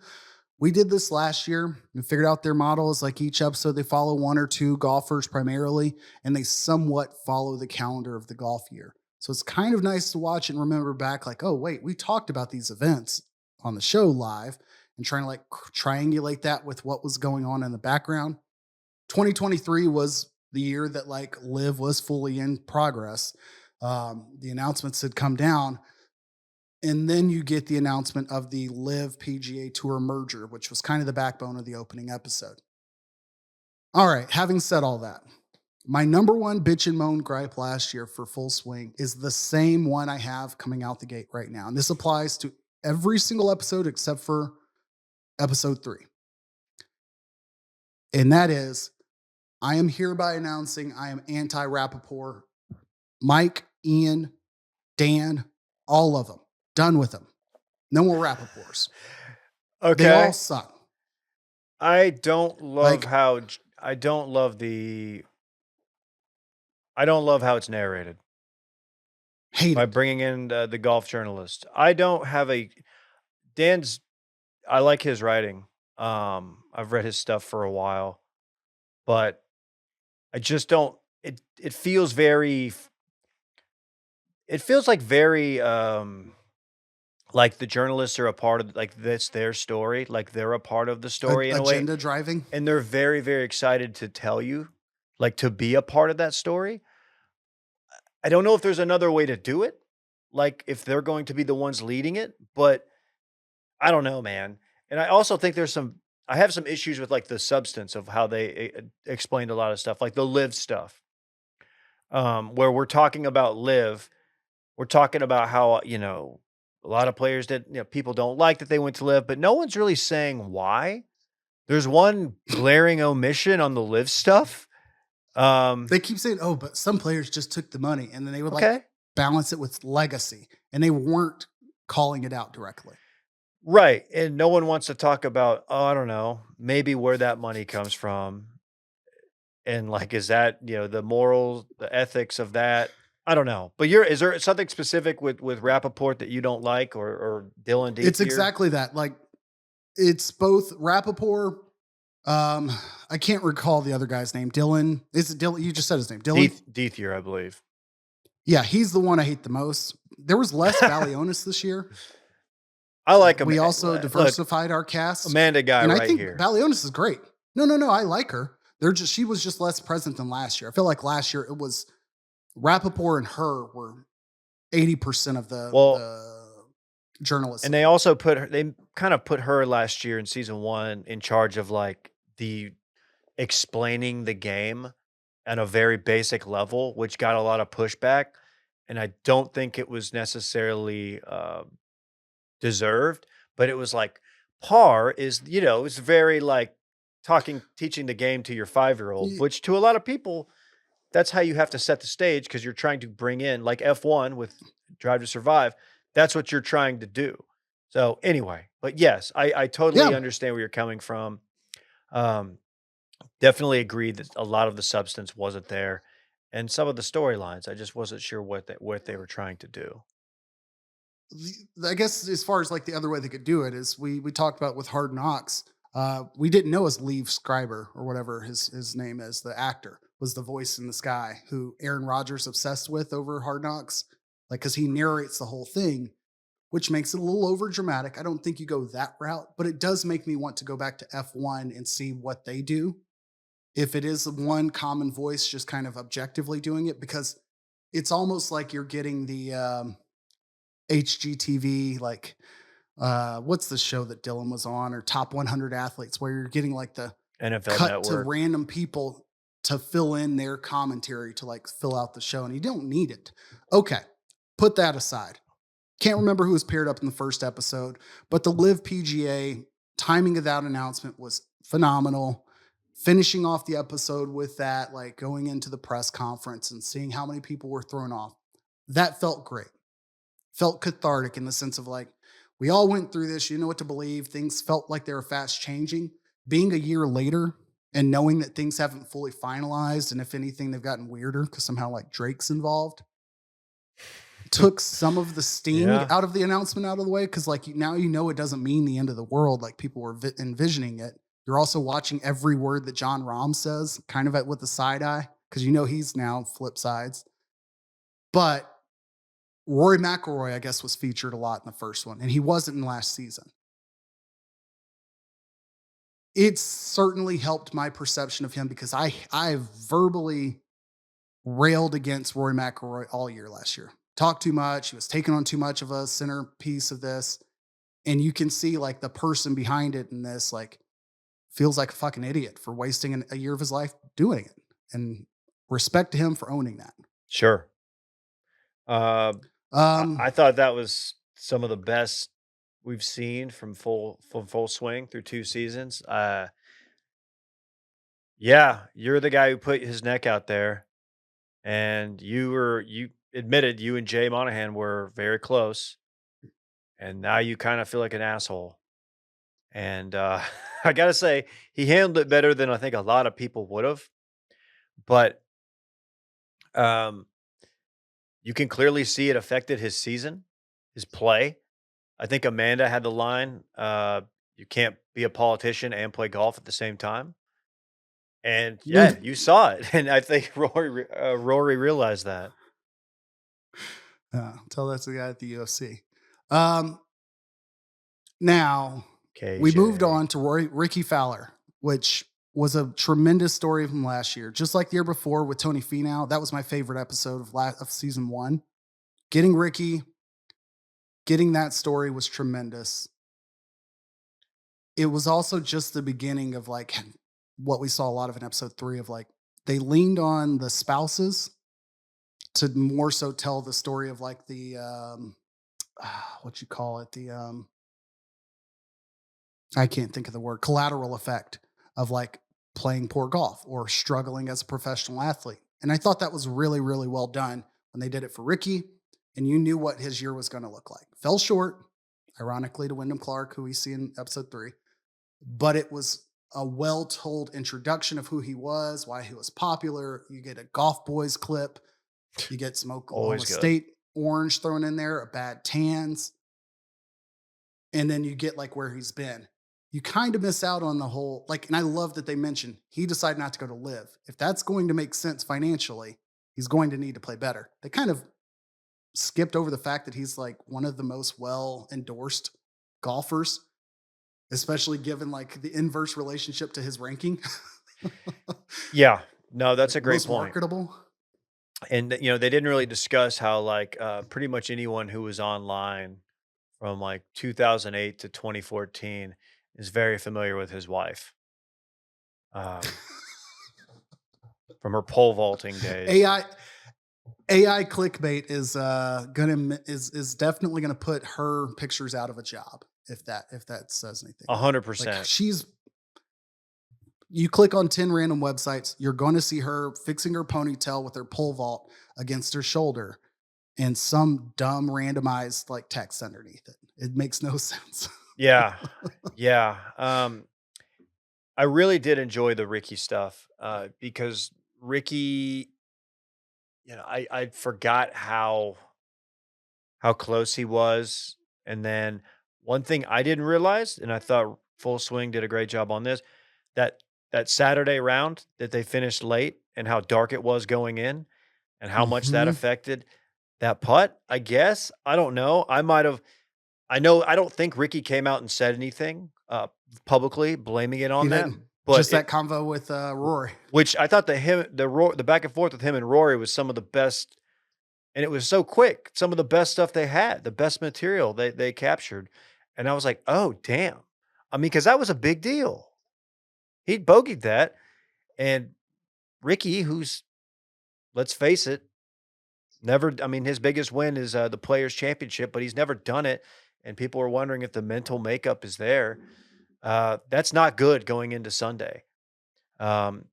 We did this last year and figured out their model is like each episode they follow 1 or 2 golfers primarily, and they somewhat follow the calendar of the golf year. So it's kind of nice to watch and remember back like, oh, wait, we talked about these events on the show live and trying to like triangulate that with what was going on in the background. 2023 was the year that like Live was fully in progress. The announcements had come down. And then you get the announcement of the Live PGA Tour merger, which was kind of the backbone of the opening episode. All right, having said all that, my number one bitch and moan gripe last year for Full Swing is the same one I have coming out the gate right now. And this applies to every single episode except for episode 3. And that is, I am hereby announcing I am anti-Rappaport. Mike, Ian, Dan, all of them. Done with them. No more Rappaports. Okay. They all suck. I don't love Like- I don't love how it's narrated Hate by it. bringing in the golf journalist. I don't have I like his writing. I've read his stuff for a while, but I just don't, it feels like very, like the journalists are a part of, like, that's their story. Like they're a part of the story in a way. Agenda driving. And they're very, very excited to tell you, like, to be a part of that story. I don't know if there's another way to do it, like if they're going to be the ones leading it, but I don't know, man. And I also think I have some issues with like the substance of how they explained a lot of stuff, like the Live stuff, where we're talking about Live. We're talking about how, a lot of players people don't like that they went to Live, but no one's really saying why. There's one glaring omission on the Live stuff. They keep saying, oh, but some players just took the money and then they would Okay. like balance it with legacy. And they weren't calling it out directly. Right. And no one wants to talk about, oh, I don't know, maybe where that money comes from. And like, is that, the morals, the ethics of that? I don't know. But is there something specific with Rappaport that you don't like or Dylan It's Diethier? exactly that. Like, it's both Rappaport. I can't recall the other guy's name. Dylan. Is it Dylan? You just said his name. Dylan? Diethier, I believe. Yeah, he's the one I hate the most. There was less Balionis this year. I like him. We also diversified our cast. Amanda guy and right I think here. Balionis is great. No. I like her. She was just less present than last year. I feel like last year it was Rappaport and her were 80% of the journalists. And they also they kind of put her last year in season 1 in charge of like the explaining the game at a very basic level, which got a lot of pushback. And I don't think it was necessarily deserved, but it was like Par is, it's very like teaching the game to your 5-year-old, which to a lot of people, that's how you have to set the stage because you're trying to bring in like F1 with Drive to Survive. That's what you're trying to do. So anyway, but yes, I totally understand where you're coming from. Definitely agree that a lot of the substance wasn't there, and some of the storylines, I just wasn't sure what they were trying to do. I guess as far as like the other way they could do it is we talked about with Hard Knocks. We didn't know as Liev Schreiber or whatever his name is, the actor, was the voice in the sky who Aaron Rodgers obsessed with over Hard Knocks, like because he narrates the whole thing, which makes it a little over dramatic. I don't think you go that route, but it does make me want to go back to F1 and see what they do. If it is one common voice, just kind of objectively doing it, because it's almost like you're getting the HGTV, like what's the show that Dylan was on, or Top 100 Athletes, where you're getting like the NFL cut Network to random people to fill in their commentary to like fill out the show, and you don't need it. Okay, put that aside. Can't remember who was paired up in the first episode, but the Live PGA timing of that announcement was phenomenal. Finishing off the episode with that, like going into the press conference and seeing how many people were thrown off, that felt great. Felt cathartic in the sense of like, we all went through this, you know what to believe. Things felt like they were fast changing. Being a year later and knowing that things haven't fully finalized, and if anything, they've gotten weirder because somehow like Drake's involved, took some of the sting out of the announcement out of the way. Because like now it doesn't mean the end of the world like people were envisioning it. You're also watching every word that John Rahm says, kind of with a side eye, because he's now flip sides. But Rory McIlroy, I guess, was featured a lot in the first one, and he wasn't in last season. It's certainly helped my perception of him because I verbally railed against Rory McIlroy all year last year. Talked too much. He was taking on too much of a centerpiece of this. And you can see like the person behind it in this, like, feels like a fucking idiot for wasting a year of his life doing it. And respect to him for owning that. Sure. I thought that was some of the best we've seen from full swing through 2 seasons. Yeah, you're the guy who put his neck out there, and you admitted you and Jay Monahan were very close, and now you kind of feel like an asshole. And I gotta say, he handled it better than I think a lot of people would have. But you can clearly see it affected his season, his play. I think Amanda had the line, you can't be a politician and play golf at the same time. And yeah, you saw it. And I think Rory realized that. Tell that's the guy at the UFC. Now, KJ. We moved on to Ricky Fowler, which was a tremendous story from last year. Just like the year before with Tony Finau, that was my favorite episode of season 1. Getting that story was tremendous. It was also just the beginning of like what we saw a lot of in episode 3 of like they leaned on the spouses to more so tell the story of like the what you call it, the I can't think of the word, collateral effect of like playing poor golf or struggling as a professional athlete. And I thought that was really, really well done when they did it for Ricky. and you knew what his year was going to look like. Fell short, ironically, to Wyndham Clark, who we see in episode 3, but it was a well-told introduction of who he was, why he was popular. You get a Golf Boys clip, you get some Oklahoma Always good. State orange thrown in there, a bad tans, and then you get like where he's been. You kind of miss out on the whole, like, and I love that they mentioned he decided not to go to live. If that's going to make sense financially, he's going to need to play better. They kind of skipped over the fact that he's like one of the most well endorsed golfers, especially given like the inverse relationship to his ranking. Yeah, no, that's a great Most point. marketable. And you know, they didn't really discuss how like pretty much anyone who was online from like 2008 to 2014 is very familiar with his wife um, from her pole vaulting days. AI clickbait is is definitely gonna put her pictures out of a job if that says anything. 100%. Like you click on 10 random websites, you're going to see her fixing her ponytail with her pole vault against her shoulder and some dumb randomized like text underneath it. It makes no sense. Yeah, yeah. I really did enjoy the Ricky stuff because Ricky, you know, I forgot how close he was, and then one thing I didn't realize, and I thought Full Swing did a great job on this, that Saturday round that they finished late and how dark it was going in, and how much that Mhm. affected that putt. I guess I don't know. I might have. I know I don't think Ricky came out and said anything publicly blaming it on He them, didn't. but Just that convo with Rory. which I thought the back and forth with him and Rory was some of the best, and it was so quick. Some of the best stuff they had, the best material they captured, and I was like, oh damn! I mean, because that was a big deal. He bogeyed that, and Ricky, who's, let's face it, never. I mean, his biggest win is the Players Championship, but he's never done it, and people are wondering if the mental makeup is there. That's not good going into Sunday. Um,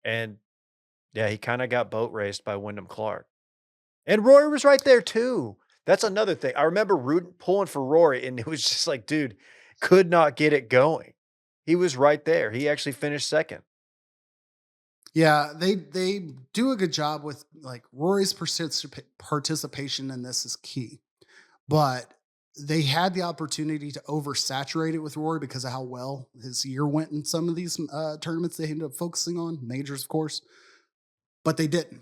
and yeah, he kind of got boat raced by Wyndham Clark. And Rory was right there too. That's another thing. I remember pulling for Rory, and it was just like, dude, could not get it going. He was right there. He actually finished second. Yeah, they do a good job with like Rory's participation in this is key. But they had the opportunity to oversaturate it with Rory because of how well his year went in some of these tournaments they ended up focusing on, majors, of course. But they didn't.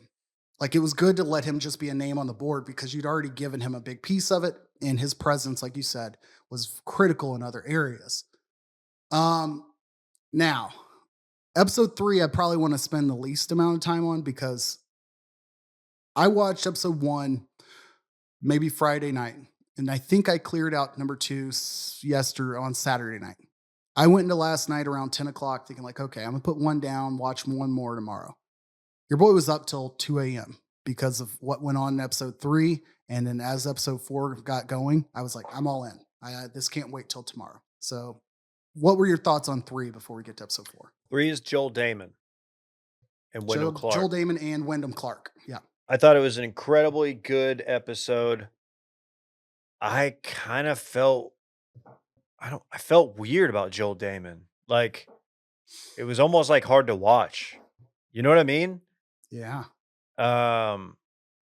Like it was good to let him just be a name on the board because you'd already given him a big piece of it, and his presence, like you said, was critical in other areas. Now, episode 3, I probably want to spend the least amount of time on because I watched episode 1 maybe Friday night, and I think I cleared out number 2 yesterday on Saturday night. I went into last night around 10 o'clock thinking like, okay, I'm going to put 1 down, watch 1 more tomorrow. Your boy was up till 2 a.m. because of what went on in episode 3. And then as episode 4 got going, I was like, I'm all in. This can't wait till tomorrow. So what were your thoughts on 3 before we get to episode 4? 3 is Joel Damon and Wyndham Clark. Joel Damon and Wyndham Clark. Yeah. I thought it was an incredibly good episode. I kind of felt, I felt weird about Joel Damon. Like it was almost like hard to watch. You know what I mean? Yeah. What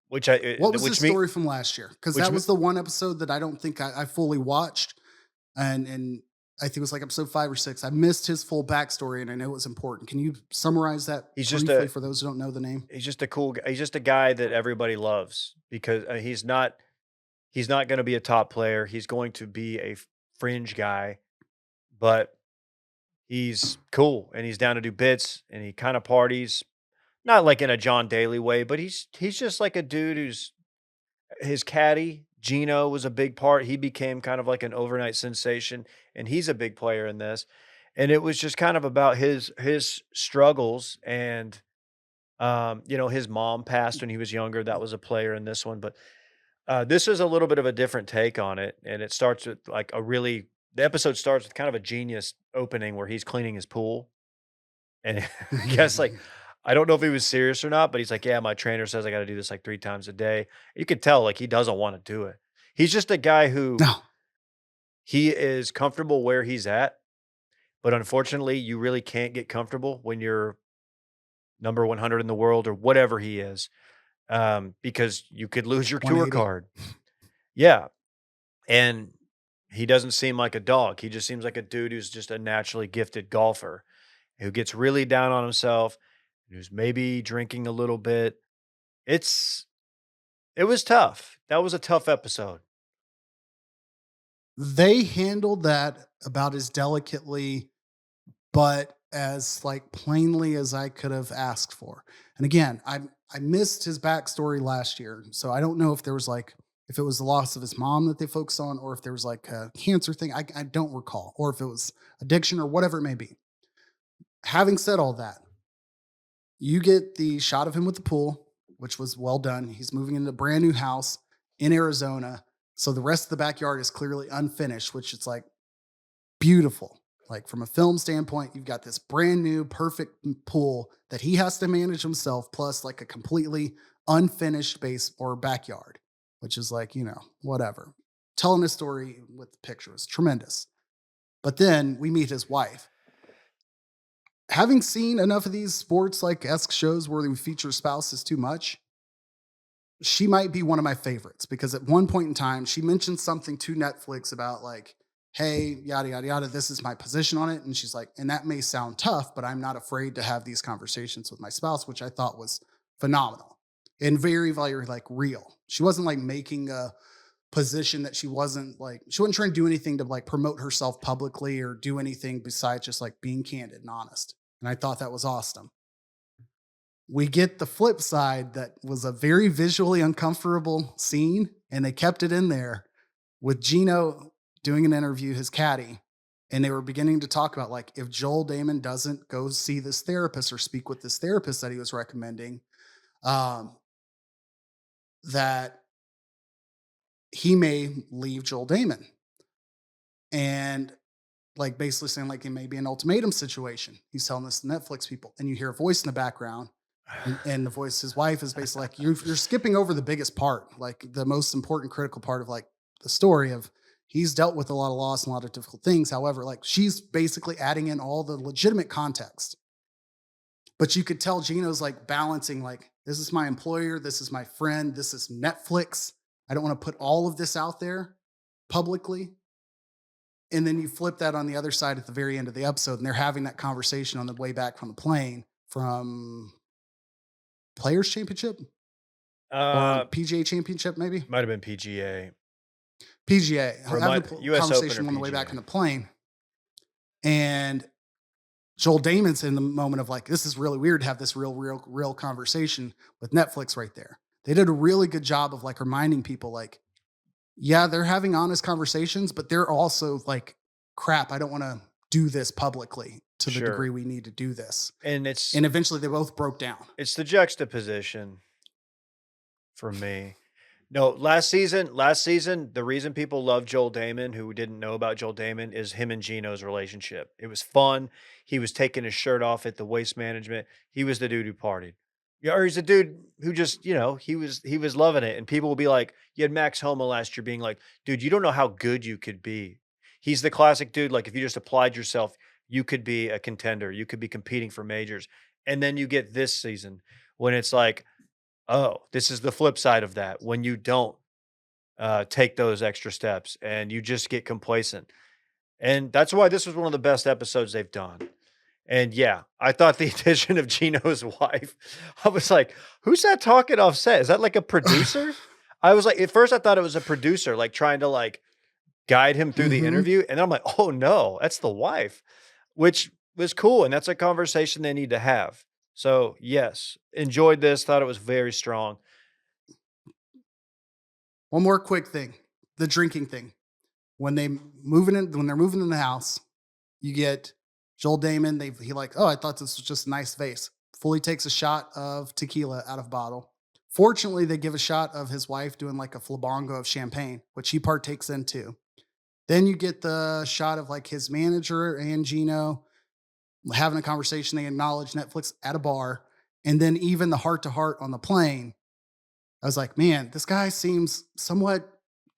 was the story from last year? Because that was the one episode that I don't think I fully watched, and I think it was like episode 5 or 6. I missed his full backstory, and I know it was important. Can you summarize that briefly for those who don't know the name? He's just a cool guy. He's just a guy that everybody loves because he's not going to be a top player. He's going to be a fringe guy, but he's cool and he's down to do bits and he kind of parties. Not like in a John Daly way, but he's just like a dude who's his caddy, Gino, was a big part. He became kind of like an overnight sensation, and he's a big player in this. And it was just kind of about his struggles and you know, his mom passed when he was younger. That was a player in this one, but this is a little bit of a different take on it, and it starts with like the episode starts with kind of a genius opening where he's cleaning his pool. And I guess like I don't know if he was serious or not, but he's like, yeah, my trainer says I got to do this like 3 times a day. You could tell like he doesn't want to do it. He's just a guy who No. he is comfortable where he's at, but unfortunately, you really can't get comfortable when you're number 100 in the world or whatever he is, because you could lose your tour 180. card. Yeah, and he doesn't seem like a dog. He just seems like a dude who's just a naturally gifted golfer who gets really down on himself, who's maybe drinking a little bit. It's it was tough. That was a tough episode. They handled that about as delicately, but as like plainly as I could have asked for. And again, I missed his backstory last year, so I don't know if there was like if it was the loss of his mom that they focused on, or if there was like a cancer thing. I don't recall, or if it was addiction or whatever it may be. Having said all that, you get the shot of him with the pool, which was well done. He's moving into a brand new house in Arizona, so the rest of the backyard is clearly unfinished, which is like beautiful. Like from a film standpoint, you've got this brand new, perfect pool that he has to manage himself, plus like a completely unfinished base or backyard, which is like, whatever. Telling a story with the picture is tremendous. But then we meet his wife. Having seen enough of these sports like esque shows where we feature spouses too much, she might be one of my favorites because at one point in time, she mentioned something to Netflix about like, hey, yada, yada, yada, this is my position on it. And she's like, and that may sound tough, but I'm not afraid to have these conversations with my spouse, which I thought was phenomenal and very, very like real. She wasn't like making a position that she wasn't trying to do anything to like promote herself publicly or do anything besides just like being candid and honest. And I thought that was awesome. We get the flip side that was a very visually uncomfortable scene, and they kept it in there with Gino doing an interview, his caddy, and they were beginning to talk about like if Joel Damon doesn't go see this therapist or speak with this therapist that he was recommending, that he may leave Joel Damon. And like basically saying like it may be an ultimatum situation. He's telling this to Netflix people, and you hear a voice in the background. And the voice, his wife, is basically like, you're skipping over the biggest part, like the most important, critical part of like the story of he's dealt with a lot of loss and a lot of difficult things. However, like she's basically adding in all the legitimate context. But you could tell Gino's like balancing, like, this is my employer, this is my friend, this is Netflix. I don't want to put all of this out there publicly. And then you flip that on the other side at the very end of the episode, and they're having that conversation on the way back from the plane from Players Championship or PGA Championship, maybe Might have been PGA. PGA. Or Having might- a US Open conversation or on the way PGA. back in the plane, and Joel Damon's in the moment of like, this is really weird to have this real conversation with Netflix right there. They did a really good job of like reminding people like, yeah, they're having honest conversations, but they're also like, crap, I don't want to do this publicly to the Sure. degree we need to do this. And it's And eventually they both broke down. it's the juxtaposition for me. No, last season, the reason people love Joel Damon, who didn't know about Joel Damon, is him and Gino's relationship. It was fun. He was taking his shirt off at the Waste Management. He was the dude who partied. Yeah, or he's a dude who just, he was loving it. And people will be like, you had Max Homa last year being like, dude, you don't know how good you could be. He's the classic dude. Like if you just applied yourself, you could be a contender. You could be competing for majors. And then you get this season when it's like, oh, this is the flip side of that. When you don't take those extra steps and you just get complacent. And that's why this was one of the best episodes they've done. And yeah, I thought the addition of Gino's wife, I was like, who's that talking off set? Is that like a producer? I was like, at first I thought it was a producer, like trying to like guide him through the Mhm. interview. And then I'm like, oh no, that's the wife, which was cool. And that's a conversation they need to have. So yes, enjoyed this. Thought it was very strong. One more quick thing, the drinking thing. When they're moving in the house, you get Joel Damon. He like, oh, I thought this was just a nice vase. Fully takes a shot of tequila out of bottle. Fortunately, they give a shot of his wife doing like a flabango of champagne, which he partakes in too. Then you get the shot of like his manager and Gino having a conversation. They acknowledge Netflix at a bar. And then even the heart-to-heart on the plane, I was like, man, this guy seems somewhat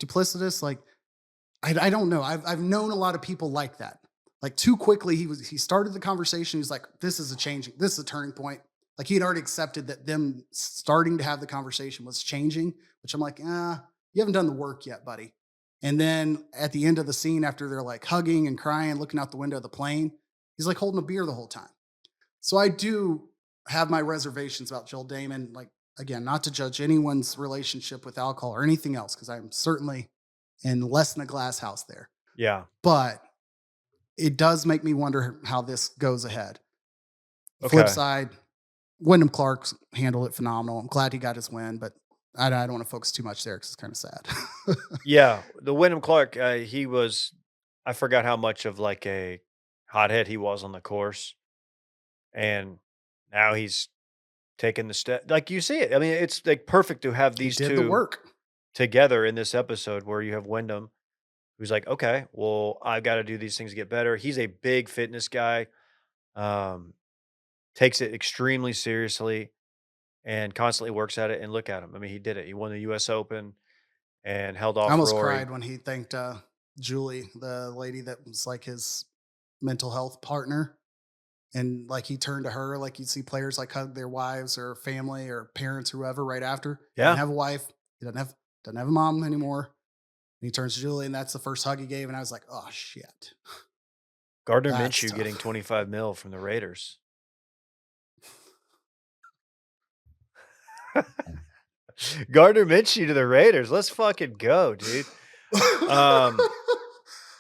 duplicitous. Like, I don't know. I've known a lot of people like that. Like too quickly, he started the conversation. He's like, this is a turning point. Like he had already accepted that them starting to have the conversation was changing, which I'm like, you haven't done the work yet, buddy. And then at the end of the scene, after they're like hugging and crying, looking out the window of the plane, he's like holding a beer the whole time. So I do have my reservations about Joel Damon. Like, again, not to judge anyone's relationship with alcohol or anything else, because I'm certainly in less than a glass house there. Yeah. But it does make me wonder how this goes ahead. Okay. Flip side, Wyndham Clark handled it phenomenal. I'm glad he got his win, but I don't want to focus too much there because it's kind of sad. Yeah. The Wyndham Clark, he was, I forgot how much of like a hothead he was on the course. And now he's taking the step. Like you see it. I mean, it's like perfect to have He these did the two work. together in this episode where you have Wyndham, who's like, okay, well, I've got to do these things to get better. He's a big fitness guy, takes it extremely seriously and constantly works at it. And look at him. I mean, he did it. He won the US Open and held I off almost Rory. cried when he thanked Julie, the lady that was like his mental health partner. And like he turned to her, like you'd see players like hug their wives or family or parents or whoever right after. He Yeah. doesn't have a wife. He doesn't have a mom anymore. And he turns to Julie, and that's the first hug he gave. And I was like, oh shit. Gardner That's Minshew tough. getting 25 mil from the Raiders. Gardner Minshew to the Raiders. Let's fucking go, dude.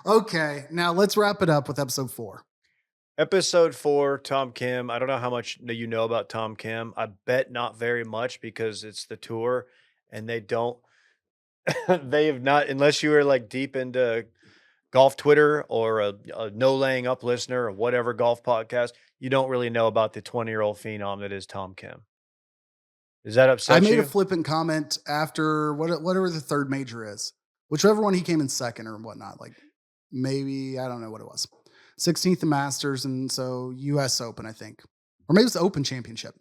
Okay, now let's wrap it up with episode 4. Episode 4, Tom Kim. I don't know how much you know about Tom Kim. I bet not very much because it's the tour and they don't, they have not, unless you are like deep into golf Twitter or a no laying up listener or whatever golf podcast, you don't really know about the 20-year-old phenom that is Tom Kim. Does that upset I made you? a flippant comment after whatever the third major is, whichever one he came in second or whatnot. Like maybe, I don't know what it was. 16th Masters, and so US Open, I think. Or maybe it was the Open Championship,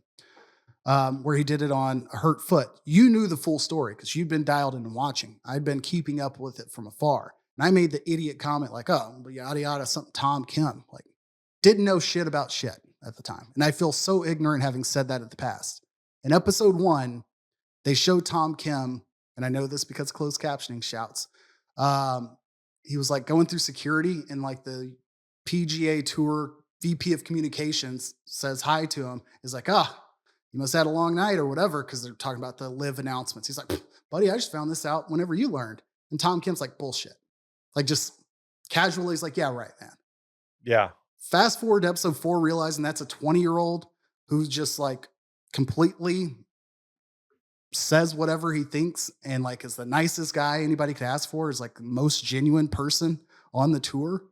where he did it on a hurt foot. You knew the full story because you'd been dialed in and watching. I'd been keeping up with it from afar. And I made the idiot comment like, oh, yada, yada, something Tom Kim. Like, didn't know shit about shit at the time. And I feel so ignorant having said that in the past. In episode 1, they showed Tom Kim, and I know this because closed captioning shouts. He was like going through security, and like the PGA Tour VP of Communications says hi to him. He's like, you must have had a long night or whatever, because they're talking about the live announcements. He's like, buddy, I just found this out whenever you learned. And Tom Kim's like, bullshit. Like just casually, he's like, yeah, right, man. Yeah. Fast forward to episode 4, realizing that's a 20-year-old who's just like completely says whatever he thinks and like is the nicest guy anybody could ask for, is like the most genuine person on the tour.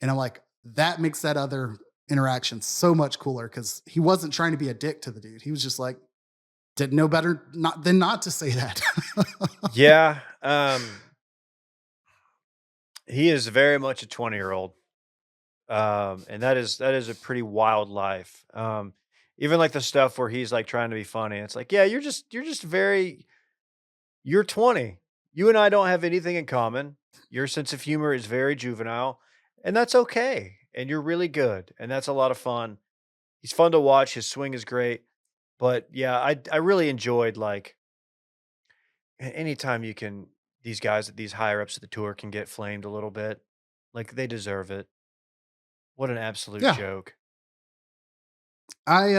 And I'm like, that makes that other interaction so much cooler because he wasn't trying to be a dick to the dude. He was just like, didn't know better than not to say that. Yeah. He is very much a 20-year-old. And that is a pretty wild life. Even like the stuff where he's like trying to be funny. It's like, yeah, you're 20. You and I don't have anything in common. Your sense of humor is very juvenile, and that's okay. And you're really good. And that's a lot of fun. He's fun to watch. His swing is great. But yeah, I really enjoyed like anytime these guys at these higher ups of the tour can get flamed a little bit. Like they deserve it. What an absolute Yeah. joke. I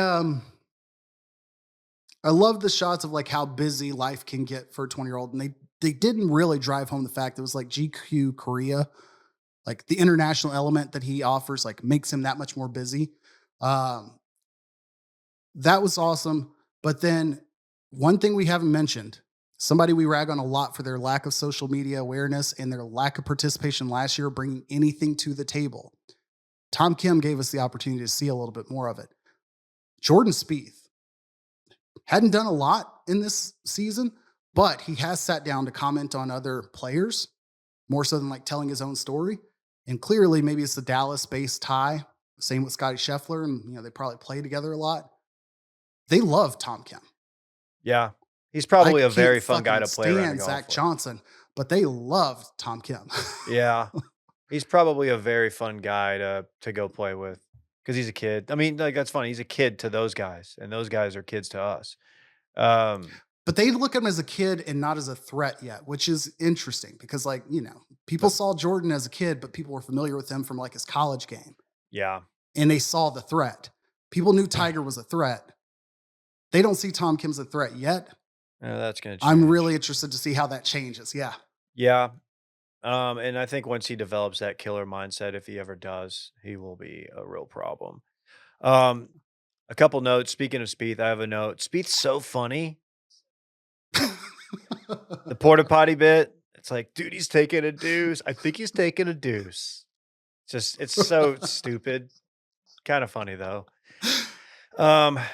love the shots of like how busy life can get for a 20-year-old. And they didn't really drive home the fact that it was like GQ Korea, like the international element that he offers, like makes him that much more busy. That was awesome. But then one thing we haven't mentioned, somebody we rag on a lot for their lack of social media awareness and their lack of participation last year, bringing anything to the table. Tom Kim gave us the opportunity to see a little bit more of it. Jordan Spieth hadn't done a lot in this season, but he has sat down to comment on other players more so than like telling his own story. And clearly maybe it's the Dallas-based tie. Same with Scotty Scheffler. And, they probably play together a lot. they love Tom Kim. Yeah. He's probably I a very can't fun guy to fucking play around the stand golf Zach with. Johnson, but they love Tom Kim. Yeah. He's probably a very fun guy to go play with because he's a kid. I mean, like, that's funny. He's a kid to those guys, and those guys are kids to us. But they look at him as a kid and not as a threat yet, which is interesting because, like, people saw Jordan as a kid, but people were familiar with him from like his college game Yeah. and they saw the threat. People knew Tiger was a threat. They don't see Tom Kim's a threat yet. Yeah, that's going to change. I'm really interested to see how that changes. Yeah. Yeah. And I think once he develops that killer mindset, if he ever does, he will be a real problem. A couple notes. Speaking of Spieth, I have a note. Spieth's so funny. The porta potty bit. It's like, dude, he's taking a deuce. I think he's taking a deuce. It's so stupid. Kind of funny though. I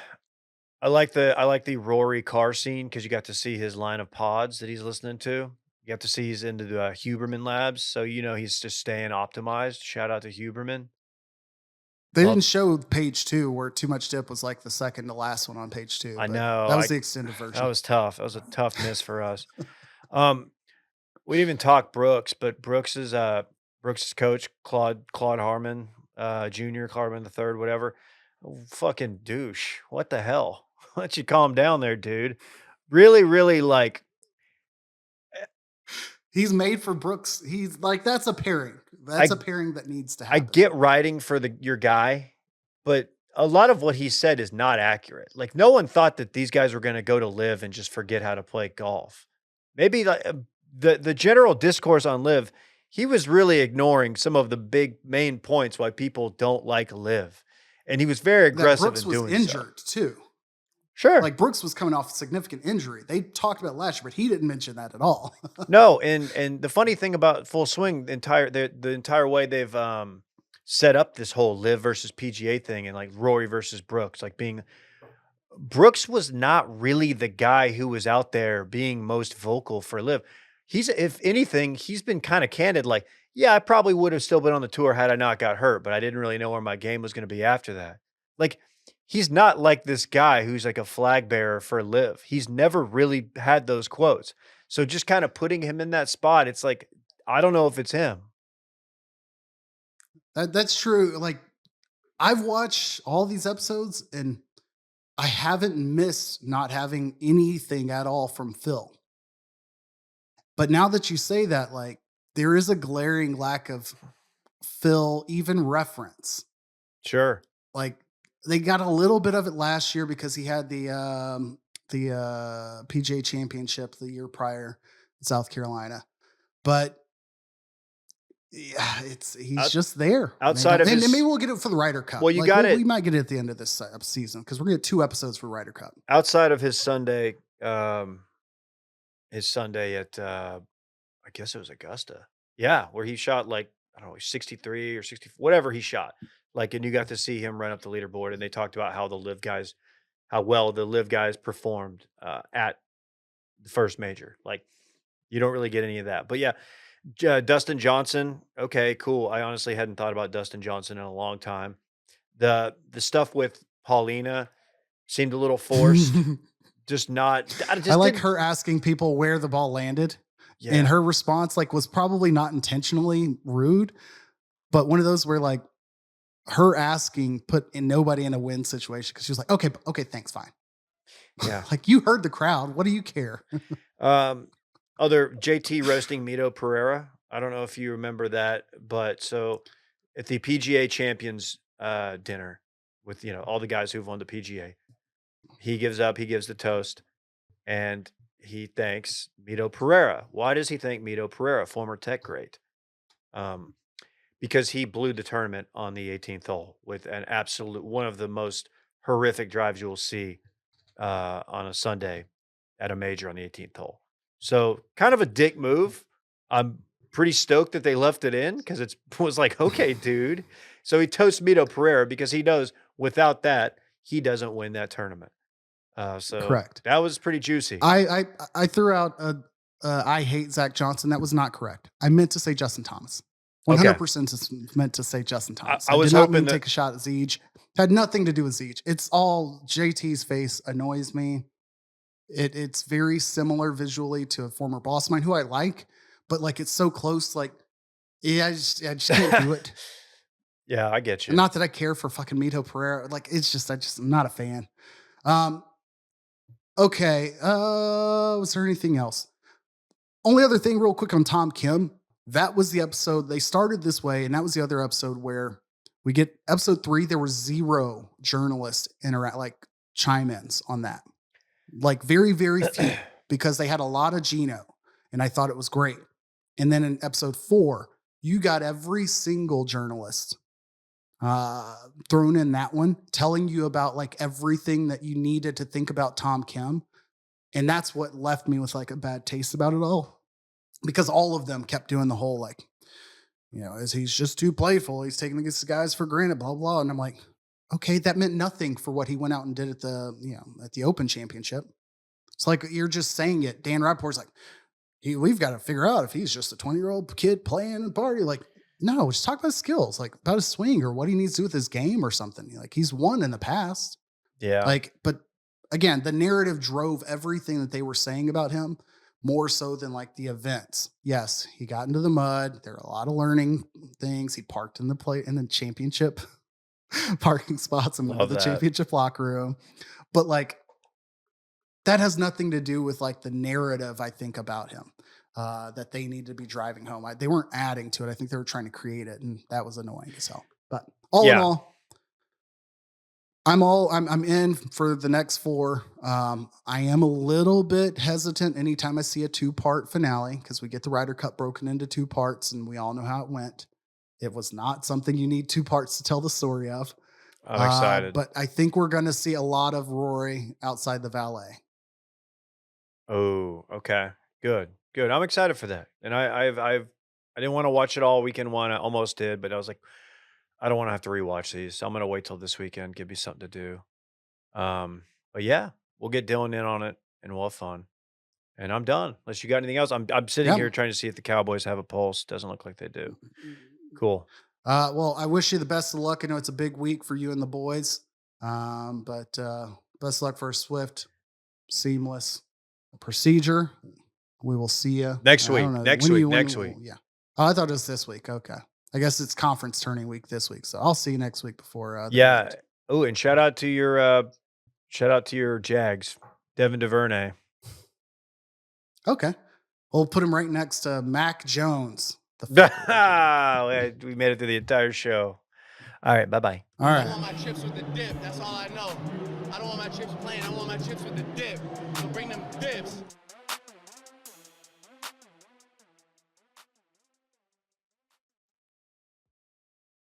like the Rory car scene because you got to see his line of pods that he's listening to. You got to see he's into the Huberman Labs, so he's just staying optimized. Shout out to Huberman. They didn't show page 2 where Too Much Dip was like the second to last one on page 2. I know that was the extended version. That was tough. That was a tough miss for us. We didn't even talk Brooks, but Brooks's coach Claude Harmon Jr., Claude Harmon the third, whatever. Fucking douche. What the hell? Why don't you calm down there, dude? Really, really like. He's made for Brooks. He's like, that's a pairing. That's a pairing that needs to happen. I get writing for your guy, but a lot of what he said is not accurate. Like, no one thought that these guys were going to go to Live and just forget how to play golf. Maybe like the general discourse on Live, he was really ignoring some of the big main points why people don't like Live. And he was very aggressive Brooks in doing was injured too. Sure. Like Brooks was coming off a significant injury. They talked about last year, but he didn't mention that at all. No, and the funny thing about Full Swing, the entire way they've set up this whole Live versus PGA thing, and like Rory versus Brooks, like Brooks was not really the guy who was out there being most vocal for Live. If anything, he's been kind of candid, like, yeah, I probably would have still been on the tour had I not got hurt, but I didn't really know where my game was going to be after that. Like, he's not like this guy who's like a flag bearer for Live. He's never really had those quotes. So just kind of putting him in that spot, it's like, I don't know if it's him. That's true. Like, I've watched all these episodes and I haven't missed not having anything at all from Phil. But now that you say that, like, there is a glaring lack of Phil even reference. Sure. Like, they got a little bit of it last year because he had the PGA Championship the year prior in South Carolina. But yeah, he's just there. Outside of and his, maybe we'll get it for the Ryder Cup. Well, we might get it at the end of this season because we're gonna get 2 episodes for Ryder Cup. Outside of his Sunday at I guess it was Augusta. Yeah, where he shot like, I don't know, 63 or 60, whatever he shot. Like, and you got to see him run up the leaderboard, and they talked about how well the Live guys performed at the first major. Like, you don't really get any of that. But yeah, Dustin Johnson. Okay, cool. I honestly hadn't thought about Dustin Johnson in a long time. The stuff with Paulina seemed a little forced. I like her asking people where the ball landed. Yeah. And her response was probably not intentionally rude, but one of those where like her asking put nobody in a win situation because she was like, okay, thanks, fine. Yeah. Like, you heard the crowd. What do you care? Other JT roasting Mito Pereira. I don't know if you remember that, but so at the PGA Champions dinner with, all the guys who've won the PGA, he gives the toast, and he thanks Mito Pereira. Why does he thank Mito Pereira, former tech great? Because he blew the tournament on the 18th hole with an absolute, one of the most horrific drives you'll see on a Sunday at a major on the 18th hole. So kind of a dick move. I'm pretty stoked that they left it in because it was like, okay, dude. So he toasts Mito Pereira because he knows without that, he doesn't win that tournament. So correct. That was pretty juicy. I threw out I hate Zach Johnson. That was not correct. I meant to say Justin Thomas. 100% is meant to say Justin Thomas. I was did not hoping mean to that- take a shot at Zeech. Had nothing to do with Zeech. It's all JT's face annoys me. It's very similar visually to a former boss of mine who I like, but like it's so close. Like, yeah, I just can't do it. Yeah, I get you. Not that I care for fucking Mito Pereira. Like, it's just I'm not a fan. Okay. Was there anything else? Only other thing, real quick, on Tom Kim. That was the episode they started this way, and that was the other episode where we get episode 3. There were 0 journalists chime-ins on that, like very, very few, because they had a lot of Gino, and I thought it was great. And then in episode 4, you got every single journalist thrown in that one, telling you about like everything that you needed to think about Tom Kim. And that's what left me with like a bad taste about it all, because all of them kept doing the whole like, as he's just too playful, he's taking these guys for granted, blah, blah. And I'm like, okay, that meant nothing for what he went out and did at the Open Championship. It's like, you're just saying it. Dan Rappaport's like, we've got to figure out if he's just a 20-year-old kid playing and party. Like, no, just talk about his skills, like about his swing or what he needs to do with his game or something. Like, he's won in the past. Yeah. Like, but again, the narrative drove everything that they were saying about him more so than like the events. Yes, he got into the mud. There are a lot of learning things. He parked in the championship parking spots and went to the championship locker room. But like, that has nothing to do with like the narrative, I think, about him that they need to be driving home. They weren't adding to it. I think they were trying to create it, and that was annoying as hell. But all in all, I'm in for the next 4. I am a little bit hesitant anytime I see a 2-part finale, because we get the Ryder Cup broken into 2 parts, and we all know how it went. It was not something you need 2 parts to tell the story of. I'm excited. But I think we're going to see a lot of Rory outside the valet. Oh, okay. Good. I'm excited for that. And I didn't want to watch it all weekend 1. I almost did, but I was like, I don't want to have to rewatch these. So I'm going to wait till this weekend, give me something to do. But yeah, we'll get Dylan in on it and we'll have fun. And I'm done. Unless you got anything else. I'm sitting here trying to see if the Cowboys have a pulse. Doesn't look like they do. Cool. Well, I wish you the best of luck. I know it's a big week for you and the boys. But best of luck for a swift, seamless procedure. We will see you next week. Next week. Yeah. Oh, I thought it was this week. Okay. I guess it's conference turning week this week. So I'll see you next week before. Yeah. Oh, and shout out to your Jags, Devin DuVernay. Okay. We'll put him right next to Mac Jones. We made it through the entire show. All right. Bye-bye. All right. I want my chips with the dip. That's all I know. I don't want my chips plain. I want my chips with the dip. So bring them dips.